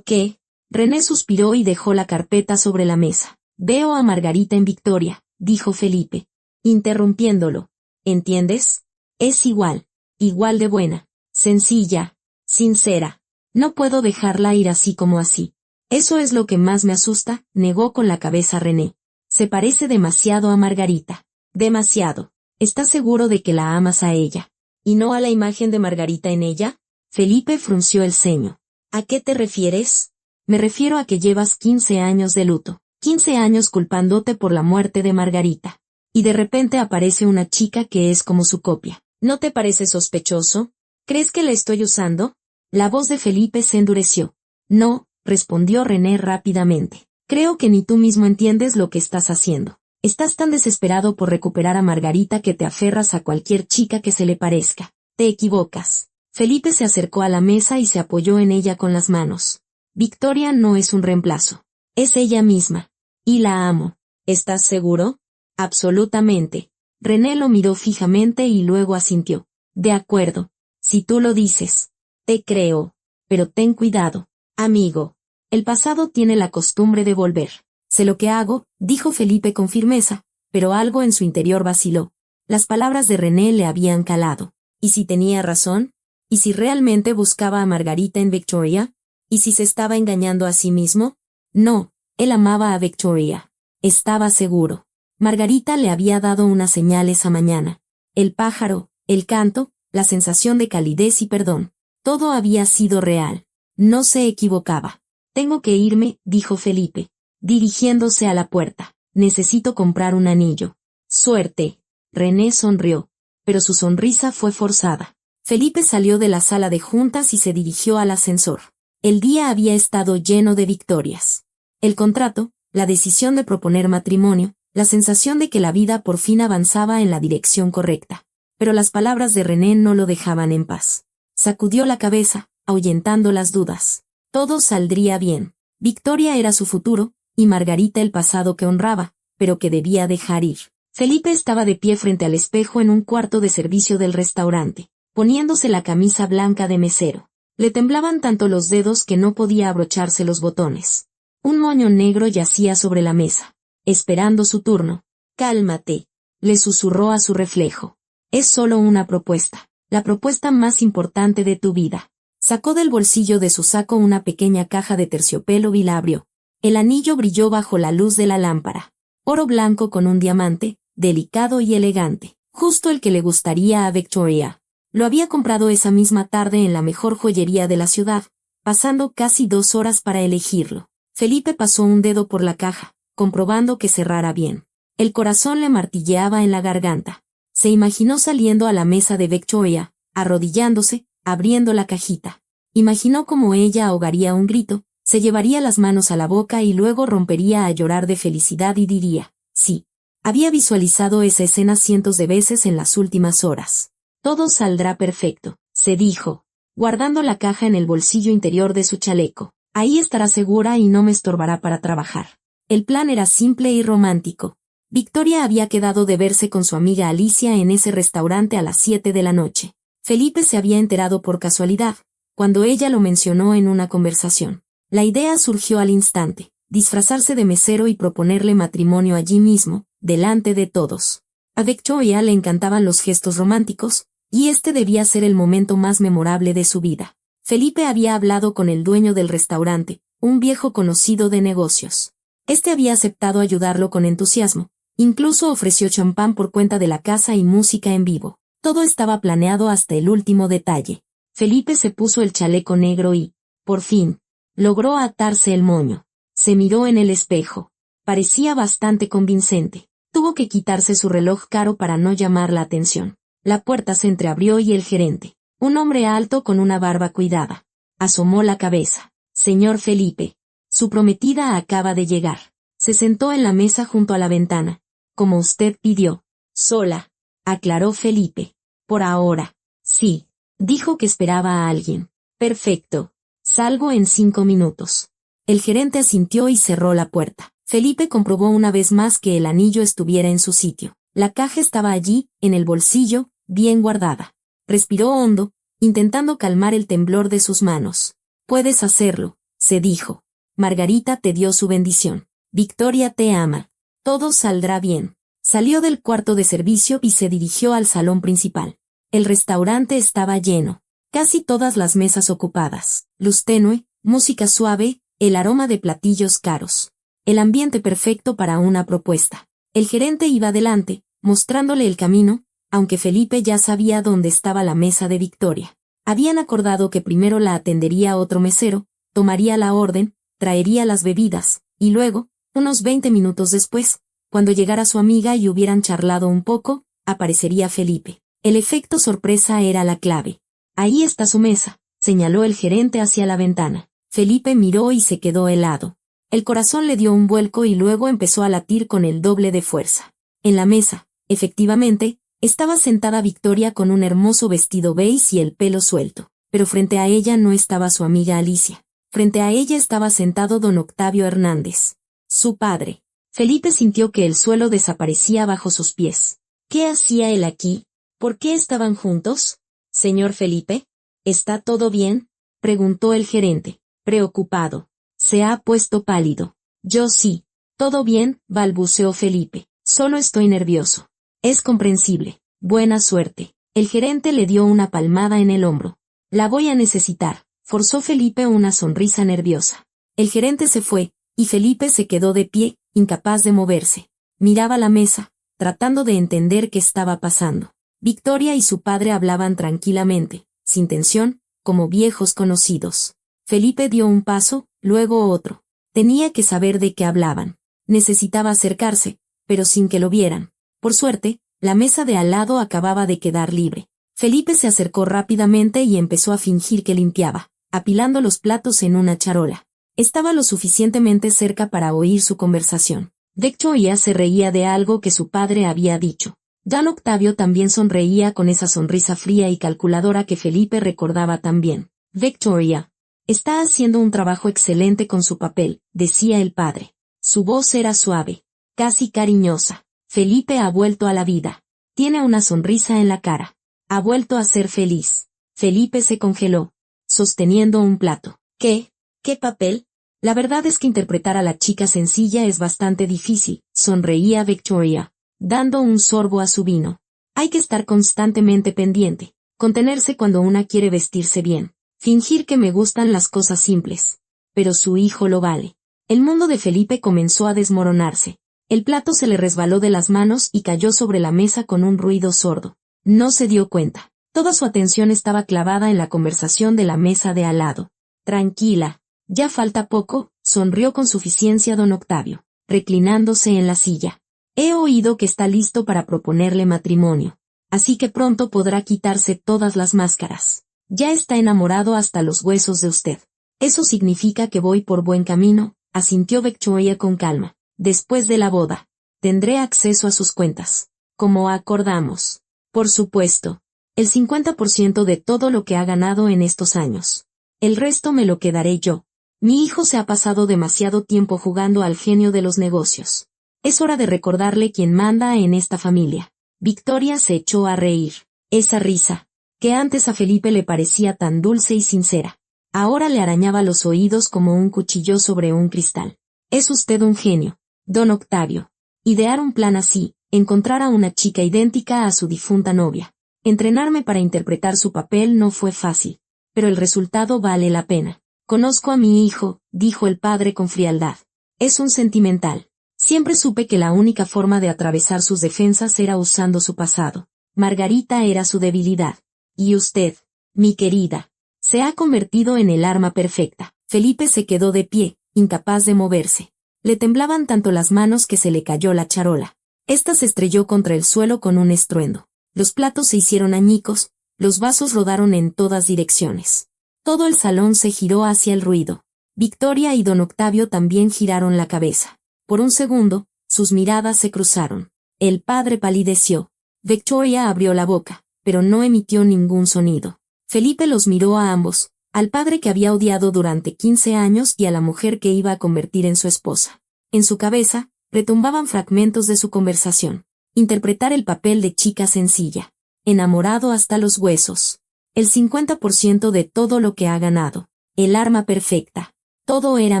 qué? René suspiró y dejó la carpeta sobre la mesa. Veo a Margarita en Victoria, dijo Felipe, interrumpiéndolo. ¿Entiendes? Es igual de buena, sencilla, sincera. No puedo dejarla ir así como así. Eso es lo que más me asusta, negó con la cabeza René. Se parece demasiado a Margarita. Demasiado. ¿Estás seguro de que la amas a ella? ¿Y no a la imagen de Margarita en ella? Felipe frunció el ceño. ¿A qué te refieres? Me refiero a que llevas 15 años de luto. 15 años culpándote por la muerte de Margarita. Y de repente aparece una chica que es como su copia. ¿No te parece sospechoso? ¿Crees que la estoy usando? La voz de Felipe se endureció. No, respondió René rápidamente. Creo que ni tú mismo entiendes lo que estás haciendo. Estás tan desesperado por recuperar a Margarita que te aferras a cualquier chica que se le parezca. Te equivocas. Felipe se acercó a la mesa y se apoyó en ella con las manos. Victoria no es un reemplazo. Es ella misma. Y la amo. ¿Estás seguro? Absolutamente. René lo miró fijamente y luego asintió. De acuerdo. Si tú lo dices. Te creo. Pero ten cuidado, amigo. El pasado tiene la costumbre de volver. Sé lo que hago, dijo Felipe con firmeza, pero algo en su interior vaciló. Las palabras de René le habían calado. ¿Y si tenía razón? ¿Y si realmente buscaba a Margarita en Victoria? ¿Y si se estaba engañando a sí mismo? No, él amaba a Victoria. Estaba seguro. Margarita le había dado una señal esa mañana. El pájaro, el canto, la sensación de calidez y perdón. Todo había sido real. No se equivocaba. Tengo que irme, dijo Felipe, dirigiéndose a la puerta. Necesito comprar un anillo. Suerte. René sonrió, pero su sonrisa fue forzada. Felipe salió de la sala de juntas y se dirigió al ascensor. El día había estado lleno de victorias. El contrato, la decisión de proponer matrimonio, la sensación de que la vida por fin avanzaba en la dirección correcta. Pero las palabras de René no lo dejaban en paz. Sacudió la cabeza, ahuyentando las dudas. Todo saldría bien. Victoria era su futuro, y Margarita el pasado que honraba, pero que debía dejar ir. Felipe estaba de pie frente al espejo en un cuarto de servicio del restaurante. poniéndose la camisa blanca de mesero. Le temblaban tanto los dedos que no podía abrocharse los botones. Un moño negro yacía sobre la mesa, esperando su turno. «Cálmate», le susurró a su reflejo. «Es solo una propuesta, la propuesta más importante de tu vida». Sacó del bolsillo de su saco una pequeña caja de terciopelo y la abrió. El anillo brilló bajo la luz de la lámpara. Oro blanco con un diamante, delicado y elegante, justo el que le gustaría a Victoria. Lo había comprado esa misma tarde en la mejor joyería de la ciudad, pasando casi 2 horas para elegirlo. Felipe pasó un dedo por la caja, comprobando que cerrara bien. El corazón le martilleaba en la garganta. Se imaginó saliendo a la mesa de Victoria, arrodillándose, abriendo la cajita. Imaginó cómo ella ahogaría un grito, se llevaría las manos a la boca y luego rompería a llorar de felicidad y diría, sí. Había visualizado esa escena cientos de veces en las últimas horas. Todo saldrá perfecto, se dijo, guardando la caja en el bolsillo interior de su chaleco. Ahí estará segura y no me estorbará para trabajar. El plan era simple y romántico. Victoria había quedado de verse con su amiga Alicia en ese restaurante a las 7 de la noche. Felipe se había enterado por casualidad, cuando ella lo mencionó en una conversación. La idea surgió al instante, disfrazarse de mesero y proponerle matrimonio allí mismo, delante de todos. A Victoria le encantaban los gestos románticos, y este debía ser el momento más memorable de su vida. Felipe había hablado con el dueño del restaurante, un viejo conocido de negocios. Este había aceptado ayudarlo con entusiasmo, incluso ofreció champán por cuenta de la casa y música en vivo. Todo estaba planeado hasta el último detalle. Felipe se puso el chaleco negro y, por fin, logró atarse el moño. Se miró en el espejo. Parecía bastante convincente. Tuvo que quitarse su reloj caro para no llamar la atención. La puerta se entreabrió y el gerente, un hombre alto con una barba cuidada, asomó la cabeza. «Señor Felipe, su prometida acaba de llegar». Se sentó en la mesa junto a la ventana. «Como usted pidió». «Sola», aclaró Felipe. «Por ahora». «Sí». Dijo que esperaba a alguien. «Perfecto. Salgo en 5 minutos». El gerente asintió y cerró la puerta. Felipe comprobó una vez más que el anillo estuviera en su sitio. La caja estaba allí, en el bolsillo, bien guardada. Respiró hondo, intentando calmar el temblor de sus manos. «Puedes hacerlo», se dijo. «Margarita te dio su bendición. Victoria te ama. Todo saldrá bien». Salió del cuarto de servicio y se dirigió al salón principal. El restaurante estaba lleno. Casi todas las mesas ocupadas. Luz tenue, música suave, el aroma de platillos caros. El ambiente perfecto para una propuesta. El gerente iba adelante, mostrándole el camino, aunque Felipe ya sabía dónde estaba la mesa de Victoria. Habían acordado que primero la atendería otro mesero, tomaría la orden, traería las bebidas, y luego, unos 20 minutos después, cuando llegara su amiga y hubieran charlado un poco, aparecería Felipe. El efecto sorpresa era la clave. «Ahí está su mesa», señaló el gerente hacia la ventana. Felipe miró y se quedó helado. El corazón le dio un vuelco y luego empezó a latir con el doble de fuerza. En la mesa, efectivamente, estaba sentada Victoria con un hermoso vestido beige y el pelo suelto, pero frente a ella no estaba su amiga Alicia. Frente a ella estaba sentado don Octavio Hernández, su padre. Felipe sintió que el suelo desaparecía bajo sus pies. ¿Qué hacía él aquí? ¿Por qué estaban juntos? «Señor Felipe, ¿está todo bien?», preguntó el gerente, preocupado. Se ha puesto pálido. «Yo sí. Todo bien», balbuceó Felipe. «Solo estoy nervioso». «Es comprensible. Buena suerte». El gerente le dio una palmada en el hombro. «La voy a necesitar», forzó Felipe una sonrisa nerviosa. El gerente se fue, y Felipe se quedó de pie, incapaz de moverse. Miraba la mesa, tratando de entender qué estaba pasando. Victoria y su padre hablaban tranquilamente, sin tensión, como viejos conocidos. Felipe dio un paso, luego otro. Tenía que saber de qué hablaban. Necesitaba acercarse, pero sin que lo vieran. Por suerte, la mesa de al lado acababa de quedar libre. Felipe se acercó rápidamente y empezó a fingir que limpiaba, apilando los platos en una charola. Estaba lo suficientemente cerca para oír su conversación. Victoria se reía de algo que su padre había dicho. Don Octavio también sonreía con esa sonrisa fría y calculadora que Felipe recordaba tan bien. «Victoria está haciendo un trabajo excelente con su papel», decía el padre. Su voz era suave, casi cariñosa. Felipe ha vuelto a la vida. Tiene una sonrisa en la cara. Ha vuelto a ser feliz. Felipe se congeló, sosteniendo un plato. ¿Qué? ¿Qué papel? La verdad es que interpretar a la chica sencilla es bastante difícil, sonreía Victoria, dando un sorbo a su vino. Hay que estar constantemente pendiente, contenerse cuando una quiere vestirse bien, fingir que me gustan las cosas simples. Pero su hijo lo vale. El mundo de Felipe comenzó a desmoronarse. El plato se le resbaló de las manos y cayó sobre la mesa con un ruido sordo. No se dio cuenta. Toda su atención estaba clavada en la conversación de la mesa de al lado. Tranquila. Ya falta poco, sonrió con suficiencia don Octavio, reclinándose en la silla. He oído que está listo para proponerle matrimonio. Así que pronto podrá quitarse todas las máscaras. Ya está enamorado hasta los huesos de usted. Eso significa que voy por buen camino, asintió Victoria con calma. Después de la boda, tendré acceso a sus cuentas. Como acordamos. Por supuesto. El 50% de todo lo que ha ganado en estos años. El resto me lo quedaré yo. Mi hijo se ha pasado demasiado tiempo jugando al genio de los negocios. Es hora de recordarle quién manda en esta familia. Victoria se echó a reír. Esa risa, que antes a Felipe le parecía tan dulce y sincera, ahora le arañaba los oídos como un cuchillo sobre un cristal. Es usted un genio, don Octavio. Idear un plan así, encontrar a una chica idéntica a su difunta novia. Entrenarme para interpretar su papel no fue fácil, pero el resultado vale la pena. Conozco a mi hijo, dijo el padre con frialdad. Es un sentimental. Siempre supe que la única forma de atravesar sus defensas era usando su pasado. Margarita era su debilidad. Y usted, mi querida, se ha convertido en el arma perfecta. Felipe se quedó de pie, incapaz de moverse. Le temblaban tanto las manos que se le cayó la charola. Esta se estrelló contra el suelo con un estruendo. Los platos se hicieron añicos, los vasos rodaron en todas direcciones. Todo el salón se giró hacia el ruido. Victoria y don Octavio también giraron la cabeza. Por un segundo, sus miradas se cruzaron. El padre palideció. Victoria abrió la boca, pero no emitió ningún sonido. Felipe los miró a ambos, al padre que había odiado durante 15 años y a la mujer que iba a convertir en su esposa. En su cabeza, retumbaban fragmentos de su conversación. Interpretar el papel de chica sencilla. Enamorado hasta los huesos. El 50% de todo lo que ha ganado. El arma perfecta. Todo era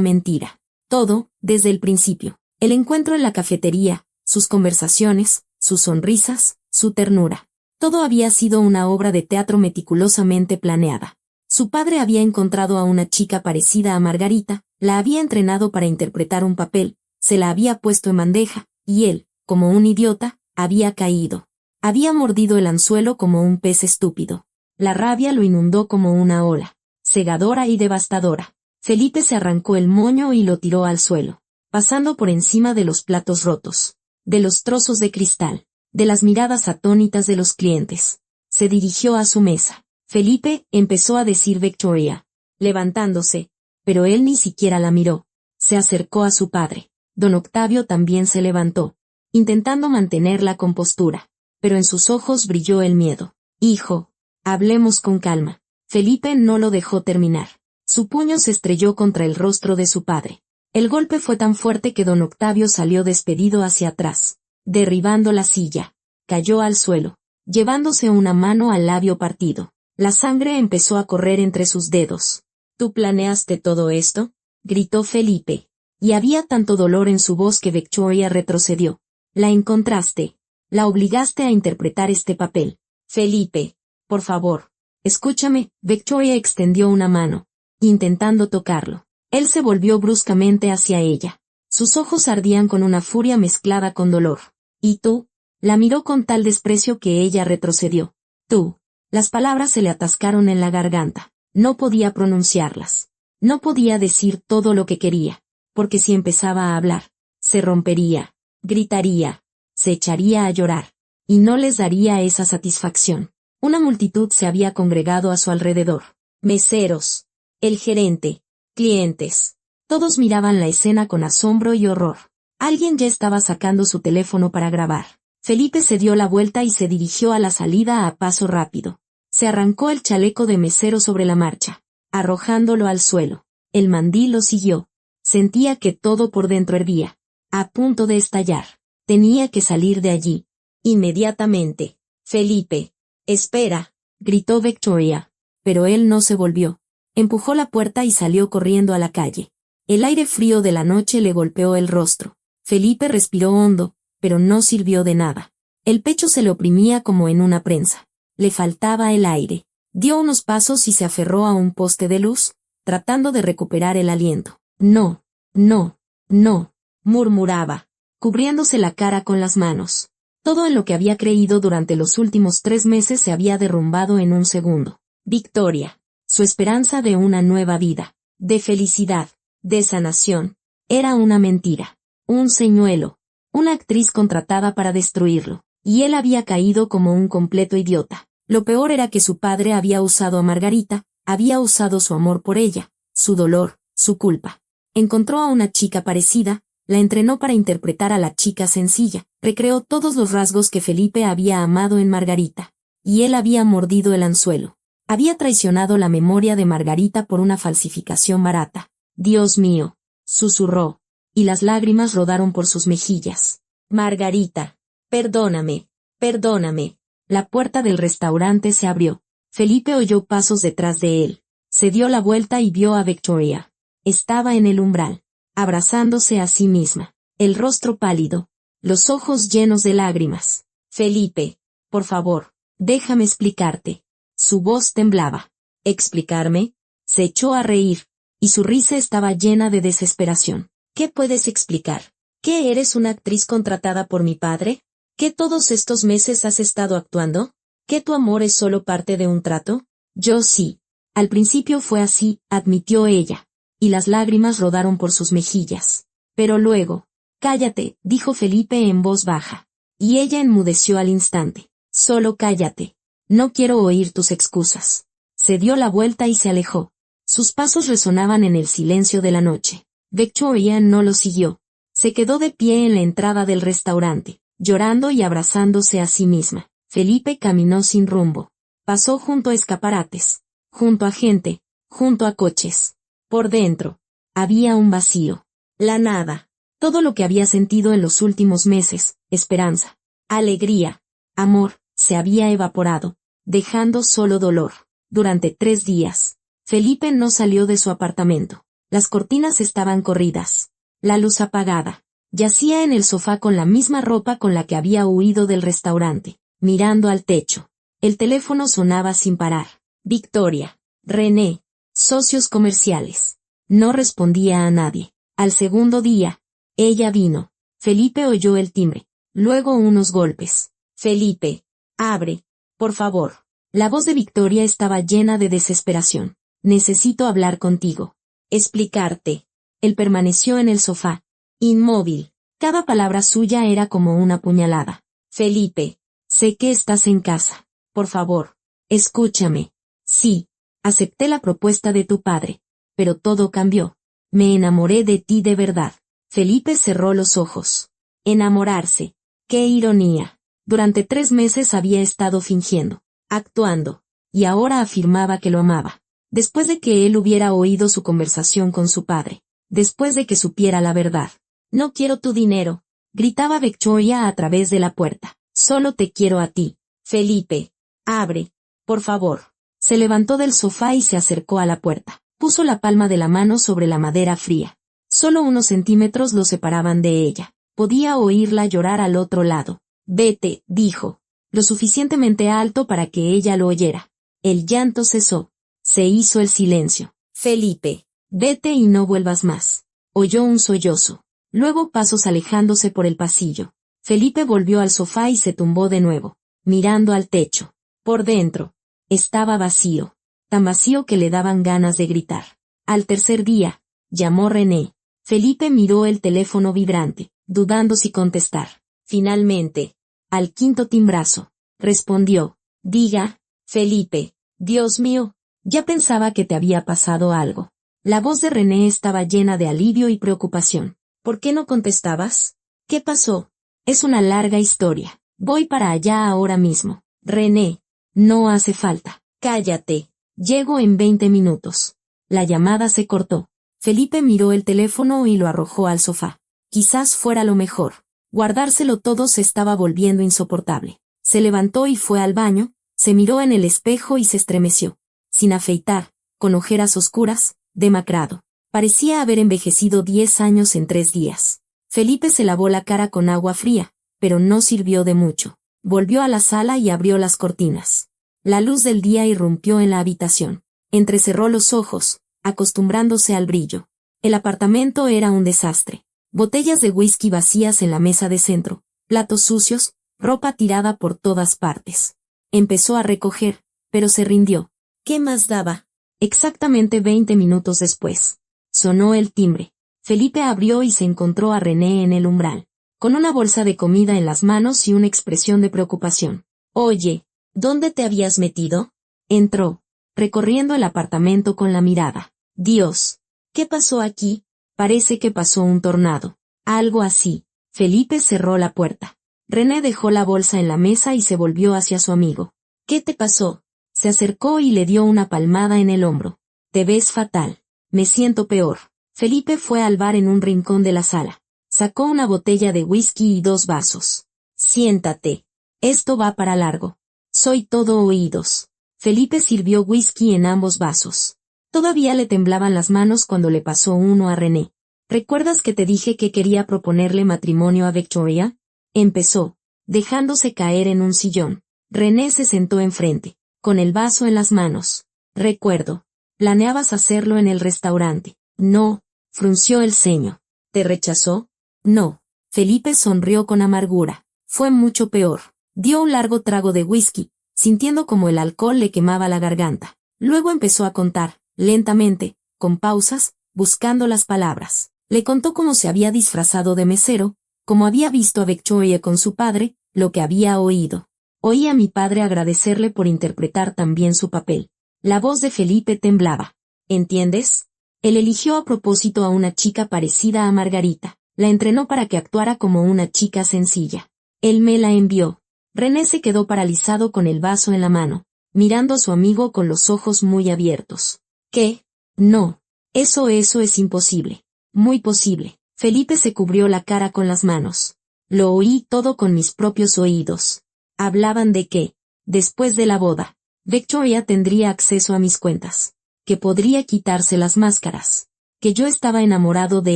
mentira. Todo, desde el principio. El encuentro en la cafetería, sus conversaciones, sus sonrisas, su ternura. Todo había sido una obra de teatro meticulosamente planeada. Su padre había encontrado a una chica parecida a Margarita, la había entrenado para interpretar un papel, se la había puesto en bandeja, y él, como un idiota, había caído. Había mordido el anzuelo como un pez estúpido. La rabia lo inundó como una ola, cegadora y devastadora. Felipe se arrancó el moño y lo tiró al suelo, pasando por encima de los platos rotos, de los trozos de cristal, de las miradas atónitas de los clientes. Se dirigió a su mesa. Felipe, empezó a decir Victoria, levantándose, pero él ni siquiera la miró. Se acercó a su padre. Don Octavio también se levantó, intentando mantener la compostura, pero en sus ojos brilló el miedo. Hijo, hablemos con calma. Felipe no lo dejó terminar. Su puño se estrelló contra el rostro de su padre. El golpe fue tan fuerte que don Octavio salió despedido hacia atrás, derribando la silla. Cayó al suelo, llevándose una mano al labio partido. La sangre empezó a correr entre sus dedos. ¿Tú planeaste todo esto?, gritó Felipe. Y había tanto dolor en su voz que Victoria retrocedió. La encontraste. La obligaste a interpretar este papel. Felipe, por favor, escúchame. Victoria extendió una mano, intentando tocarlo. Él se volvió bruscamente hacia ella. Sus ojos ardían con una furia mezclada con dolor. ¿Y tú? La miró con tal desprecio que ella retrocedió. Tú. Las palabras se le atascaron en la garganta. No podía pronunciarlas. No podía decir todo lo que quería, porque si empezaba a hablar, se rompería, gritaría, se echaría a llorar, y no les daría esa satisfacción. Una multitud se había congregado a su alrededor. Meseros, el gerente, clientes. Todos miraban la escena con asombro y horror. Alguien ya estaba sacando su teléfono para grabar. Felipe se dio la vuelta y se dirigió a la salida a paso rápido. Se arrancó el chaleco de mesero sobre la marcha, arrojándolo al suelo. El mandil lo siguió. Sentía que todo por dentro hervía, a punto de estallar. Tenía que salir de allí. Inmediatamente. Felipe, Espera, gritó Victoria. Pero él no se volvió. Empujó la puerta y salió corriendo a la calle. El aire frío de la noche le golpeó el rostro. Felipe respiró hondo, pero no sirvió de nada. El pecho se le oprimía como en una prensa. Le faltaba el aire. Dio unos pasos y se aferró a un poste de luz, tratando de recuperar el aliento. No, no, no, murmuraba, cubriéndose la cara con las manos. Todo en lo que había creído durante los últimos 3 meses se había derrumbado en un segundo. Victoria, su esperanza de una nueva vida, de felicidad, de sanación, era una mentira, un señuelo, una actriz contratada para destruirlo, y él había caído como un completo idiota. Lo peor era que su padre había usado a Margarita, había usado su amor por ella, su dolor, su culpa. Encontró a una chica parecida, la entrenó para interpretar a la chica sencilla, recreó todos los rasgos que Felipe había amado en Margarita. Y él había mordido el anzuelo. Había traicionado la memoria de Margarita por una falsificación barata. Dios mío, susurró, y las lágrimas rodaron por sus mejillas. Margarita, perdóname, perdóname. La puerta del restaurante se abrió. Felipe oyó pasos detrás de él. Se dio la vuelta y vio a Victoria. Estaba en el umbral, abrazándose a sí misma, el rostro pálido, los ojos llenos de lágrimas. Felipe, por favor, déjame explicarte. Su voz temblaba. ¿Explicarme? Se echó a reír, y su risa estaba llena de desesperación. ¿Qué puedes explicar? ¿Que eres una actriz contratada por mi padre? ¿Que todos estos meses has estado actuando? ¿Que tu amor es solo parte de un trato? Yo sí. Al principio fue así, admitió ella, y las lágrimas rodaron por sus mejillas. Pero luego, cállate, dijo Felipe en voz baja. Y ella enmudeció al instante. Solo cállate. No quiero oír tus excusas. Se dio la vuelta y se alejó. Sus pasos resonaban en el silencio de la noche. Victoria no lo siguió. Se quedó de pie en la entrada del restaurante, llorando y abrazándose a sí misma. Felipe caminó sin rumbo. Pasó junto a escaparates, junto a gente, junto a coches. Por dentro, había un vacío. La nada. Todo lo que había sentido en los últimos meses, esperanza, alegría, amor, se había evaporado, dejando solo dolor. Durante 3 días, Felipe no salió de su apartamento. Las cortinas estaban corridas. La luz apagada. Yacía en el sofá con la misma ropa con la que había huido del restaurante, mirando al techo. El teléfono sonaba sin parar. Victoria, René, socios comerciales. No respondía a nadie. Al segundo día, ella vino. Felipe oyó el timbre. Luego unos golpes. Felipe, abre, por favor. La voz de Victoria estaba llena de desesperación. Necesito hablar contigo. Explicarte. Él permaneció en el sofá, inmóvil. Cada palabra suya era como una puñalada. Felipe, sé que estás en casa. Por favor, escúchame. Sí, acepté la propuesta de tu padre. Pero todo cambió. Me enamoré de ti de verdad. Felipe cerró los ojos. Enamorarse. ¡Qué ironía! Durante 3 meses había estado fingiendo, actuando, y ahora afirmaba que lo amaba. Después de que él hubiera oído su conversación con su padre. Después de que supiera la verdad. No quiero tu dinero, gritaba Victoria a través de la puerta. Solo te quiero a ti. Felipe, abre, por favor. Se levantó del sofá y se acercó a la puerta. Puso la palma de la mano sobre la madera fría. Solo unos centímetros lo separaban de ella. Podía oírla llorar al otro lado. Vete, dijo, lo suficientemente alto para que ella lo oyera. El llanto cesó. Se hizo el silencio. Felipe, vete y no vuelvas más. Oyó un sollozo. Luego pasos alejándose por el pasillo. Felipe volvió al sofá y se tumbó de nuevo, mirando al techo. Por dentro, estaba vacío. Tan vacío que le daban ganas de gritar. Al tercer día, llamó René. Felipe miró el teléfono vibrante, dudando si contestar. Finalmente, al quinto timbrazo, respondió. Diga, Felipe, Dios mío, ya pensaba que te había pasado algo. La voz de René estaba llena de alivio y preocupación. ¿Por qué no contestabas? ¿Qué pasó? Es una larga historia. Voy para allá ahora mismo. René, no hace falta. Cállate. Llego en 20 minutos. La llamada se cortó. Felipe miró el teléfono y lo arrojó al sofá. Quizás fuera lo mejor. Guardárselo todo se estaba volviendo insoportable. Se levantó y fue al baño, Se miró en el espejo y se estremeció. Sin afeitar, con ojeras oscuras, demacrado. Parecía haber envejecido 10 años en 3 días. Felipe se lavó la cara con agua fría, pero no sirvió de mucho. Volvió a la sala y abrió las cortinas. La luz del día irrumpió en la habitación. Entrecerró los ojos, acostumbrándose al brillo. El apartamento era un desastre. Botellas de whisky vacías en la mesa de centro, platos sucios, ropa tirada por todas partes. Empezó a recoger, pero se rindió. ¿Qué más daba? Exactamente 20 minutos después. Sonó el timbre. Felipe abrió y se encontró a René en el umbral, con una bolsa de comida en las manos y una expresión de preocupación. Oye, ¿dónde te habías metido? Entró, recorriendo el apartamento con la mirada. Dios, ¿qué pasó aquí? Parece que pasó un tornado. Algo así. Felipe cerró la puerta. René dejó la bolsa en la mesa y se volvió hacia su amigo. ¿Qué te pasó? Se acercó y le dio una palmada en el hombro. Te ves fatal. Me siento peor. Felipe fue al bar en un rincón de la sala. Sacó una botella de whisky y 2 vasos. Siéntate. Esto va para largo. Soy todo oídos. Felipe sirvió whisky en ambos vasos. Todavía le temblaban las manos cuando le pasó uno a René. ¿Recuerdas que te dije que quería proponerle matrimonio a Victoria? Empezó, dejándose caer en un sillón. René se sentó enfrente, con el vaso en las manos. Recuerdo. Planeabas hacerlo en el restaurante. No, frunció el ceño. ¿Te rechazó? No. Felipe sonrió con amargura. Fue mucho peor. Dio un largo trago de whisky, sintiendo como el alcohol le quemaba la garganta. Luego empezó a contar, lentamente, con pausas, buscando las palabras. Le contó cómo se había disfrazado de mesero, cómo había visto a Victoria con su padre, lo que había oído. Oí a mi padre agradecerle por interpretar tan bien su papel. La voz de Felipe temblaba. ¿Entiendes? Él eligió a propósito a una chica parecida a Margarita. La entrenó para que actuara como una chica sencilla. Él me la envió. René se quedó paralizado con el vaso en la mano, mirando a su amigo con los ojos muy abiertos. ¿Qué? No. Eso es imposible. Muy posible. Felipe se cubrió la cara con las manos. Lo oí todo con mis propios oídos. Hablaban de que, después de la boda, Victoria tendría acceso a mis cuentas, que podría quitarse las máscaras, que yo estaba enamorado de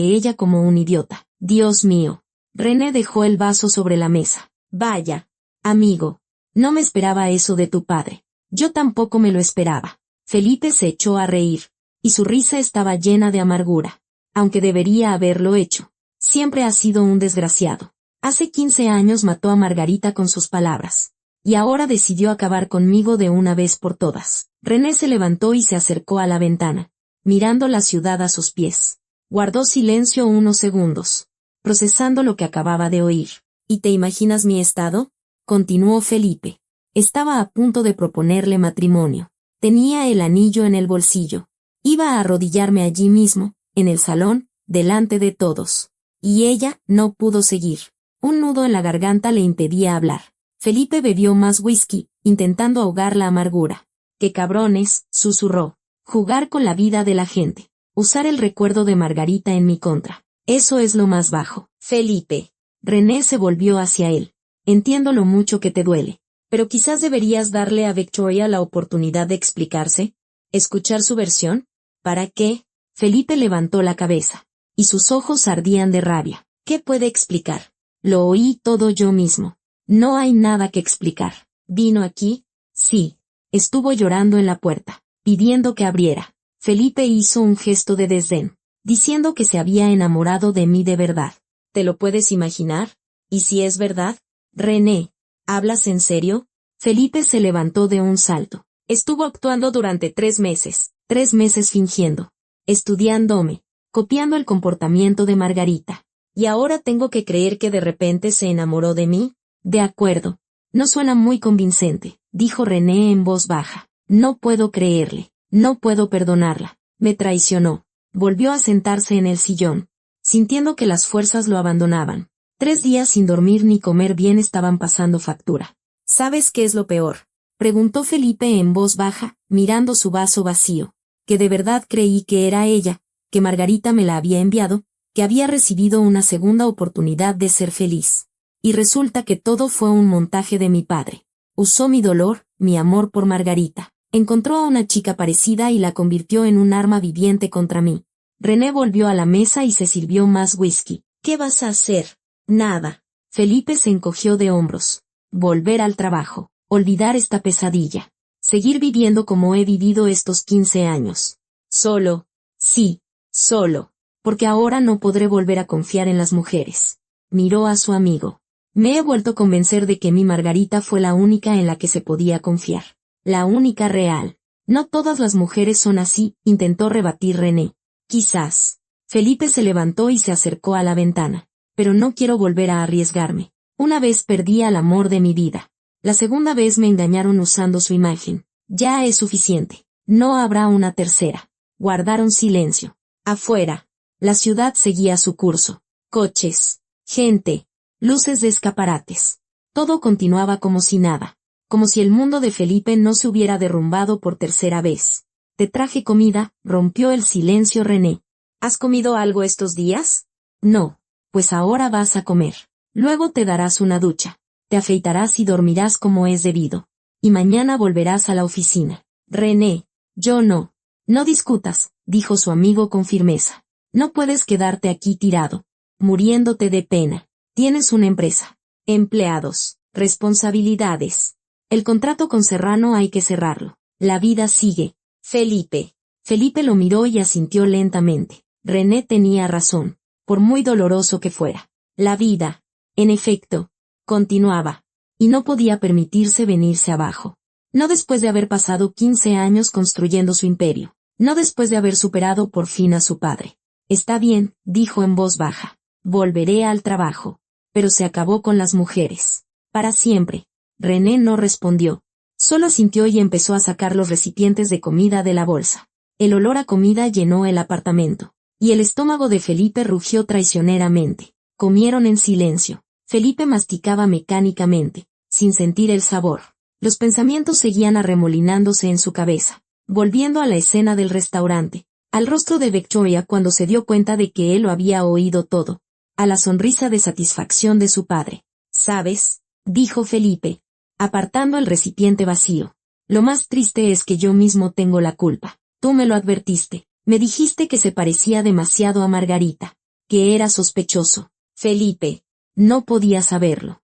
ella como un idiota. Dios mío. René dejó el vaso sobre la mesa. Vaya, amigo, no me esperaba eso de tu padre. Yo tampoco me lo esperaba. Felipe se echó a reír, y su risa estaba llena de amargura. Aunque debería haberlo hecho. Siempre ha sido un desgraciado. Hace 15 años mató a Margarita con sus palabras. Y ahora decidió acabar conmigo de una vez por todas. René se levantó y se acercó a la ventana, mirando la ciudad a sus pies. Guardó silencio unos segundos, procesando lo que acababa de oír. ¿Y te imaginas mi estado? Continuó Felipe. Estaba a punto de proponerle matrimonio. Tenía el anillo en el bolsillo. Iba a arrodillarme allí mismo, en el salón, delante de todos. Y ella no pudo seguir. Un nudo en la garganta le impedía hablar. Felipe bebió más whisky, intentando ahogar la amargura. ¡Qué cabrones!, susurró. Jugar con la vida de la gente. Usar el recuerdo de Margarita en mi contra. Eso es lo más bajo. Felipe. René se volvió hacia él. Entiendo lo mucho que te duele. Pero quizás deberías darle a Victoria la oportunidad de explicarse. ¿Escuchar su versión? ¿Para qué? Felipe levantó la cabeza. Y sus ojos ardían de rabia. ¿Qué puede explicar? Lo oí todo yo mismo. No hay nada que explicar. ¿Vino aquí? Sí. Estuvo llorando en la puerta, pidiendo que abriera. Felipe hizo un gesto de desdén, diciendo que se había enamorado de mí de verdad. ¿Te lo puedes imaginar? ¿Y si es verdad? René, ¿hablas en serio? Felipe se levantó de un salto. Estuvo actuando durante 3 meses, 3 meses fingiendo, estudiándome, copiando el comportamiento de Margarita. ¿Y ahora tengo que creer que de repente se enamoró de mí? De acuerdo. No suena muy convincente, dijo René en voz baja. No puedo creerle, no puedo perdonarla. Me traicionó. Volvió a sentarse en el sillón, sintiendo que las fuerzas lo abandonaban. 3 días sin dormir ni comer bien estaban pasando factura. ¿Sabes qué es lo peor? Preguntó Felipe en voz baja, mirando su vaso vacío. Que de verdad creí que era ella, que Margarita me la había enviado, que había recibido una segunda oportunidad de ser feliz. Y resulta que todo fue un montaje de mi padre. Usó mi dolor, mi amor por Margarita. Encontró a una chica parecida y la convirtió en un arma viviente contra mí. René volvió a la mesa y se sirvió más whisky. ¿Qué vas a hacer? Nada. Felipe se encogió de hombros. Volver al trabajo. Olvidar esta pesadilla. Seguir viviendo como he vivido estos 15 años. Solo. Sí, solo. Porque ahora no podré volver a confiar en las mujeres. Miró a su amigo. Me he vuelto a convencer de que mi Margarita fue la única en la que se podía confiar. La única real. No todas las mujeres son así, intentó rebatir René. Quizás. Felipe se levantó y se acercó a la ventana. Pero no quiero volver a arriesgarme. Una vez perdí al amor de mi vida. La segunda vez me engañaron usando su imagen. Ya es suficiente. No habrá una tercera. Guardaron silencio. Afuera. La ciudad seguía su curso. Coches. Gente. Luces de escaparates. Todo continuaba como si nada. Como si el mundo de Felipe no se hubiera derrumbado por tercera vez. Te traje comida, rompió el silencio René. ¿Has comido algo estos días? No. Pues ahora vas a comer. Luego te darás una ducha. Te afeitarás y dormirás como es debido. Y mañana volverás a la oficina. René. Yo no. No discutas, dijo su amigo con firmeza. No puedes quedarte aquí tirado. Muriéndote de pena. Tienes una empresa. Empleados. Responsabilidades. El contrato con Serrano hay que cerrarlo. La vida sigue. Felipe. Felipe lo miró y asintió lentamente. René tenía razón, por muy doloroso que fuera. La vida, en efecto, continuaba. Y no podía permitirse venirse abajo. No después de haber pasado 15 años construyendo su imperio. No después de haber superado por fin a su padre. Está bien, dijo en voz baja. Volveré al trabajo. Pero se acabó con las mujeres. Para siempre. René no respondió. Solo asintió y empezó a sacar los recipientes de comida de la bolsa. El olor a comida llenó el apartamento. Y el estómago de Felipe rugió traicioneramente. Comieron en silencio. Felipe masticaba mecánicamente, sin sentir el sabor. Los pensamientos seguían arremolinándose en su cabeza. Volviendo a la escena del restaurante. Al rostro de Victoria cuando se dio cuenta de que él lo había oído todo. A la sonrisa de satisfacción de su padre. ¿Sabes? Dijo Felipe, apartando el recipiente vacío. Lo más triste es que yo mismo tengo la culpa. Tú me lo advertiste. Me dijiste que se parecía demasiado a Margarita. Que era sospechoso. Felipe. No podía saberlo.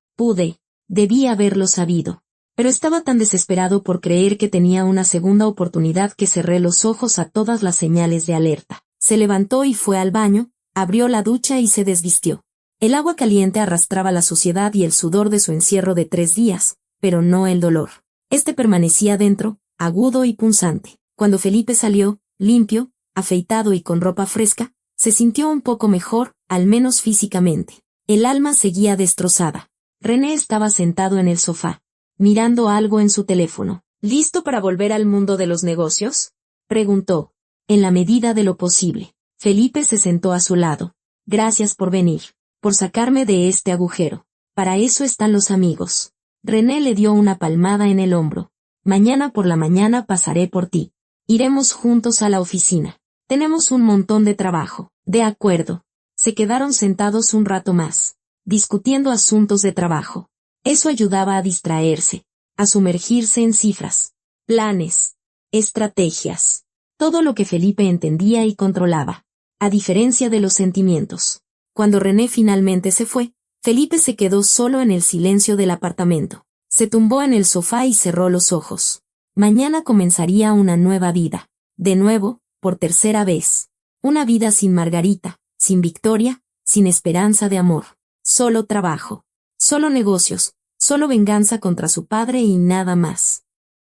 Debí haberlo sabido. Pero estaba tan desesperado por creer que tenía una segunda oportunidad que cerré los ojos a todas las señales de alerta. Se levantó y fue al baño, abrió la ducha y se desvistió. El agua caliente arrastraba la suciedad y el sudor de su encierro de 3 días, pero no el dolor. Este permanecía dentro, agudo y punzante. Cuando Felipe salió, limpio, afeitado y con ropa fresca, se sintió un poco mejor, al menos físicamente. El alma seguía destrozada. René estaba sentado en el sofá, mirando algo en su teléfono. ¿Listo para volver al mundo de los negocios? Preguntó. En la medida de lo posible. Felipe se sentó a su lado. Gracias por venir. Por sacarme de este agujero. Para eso están los amigos. René le dio una palmada en el hombro. Mañana por la mañana pasaré por ti. Iremos juntos a la oficina. Tenemos un montón de trabajo. De acuerdo. Se quedaron sentados un rato más, discutiendo asuntos de trabajo. Eso ayudaba a distraerse, a sumergirse en cifras, planes, estrategias. Todo lo que Felipe entendía y controlaba. A diferencia de los sentimientos. Cuando René finalmente se fue, Felipe se quedó solo en el silencio del apartamento. Se tumbó en el sofá y cerró los ojos. Mañana comenzaría una nueva vida. De nuevo, por tercera vez. Una vida sin Margarita, sin Victoria, sin esperanza de amor. Solo trabajo. Solo negocios, solo venganza contra su padre y nada más.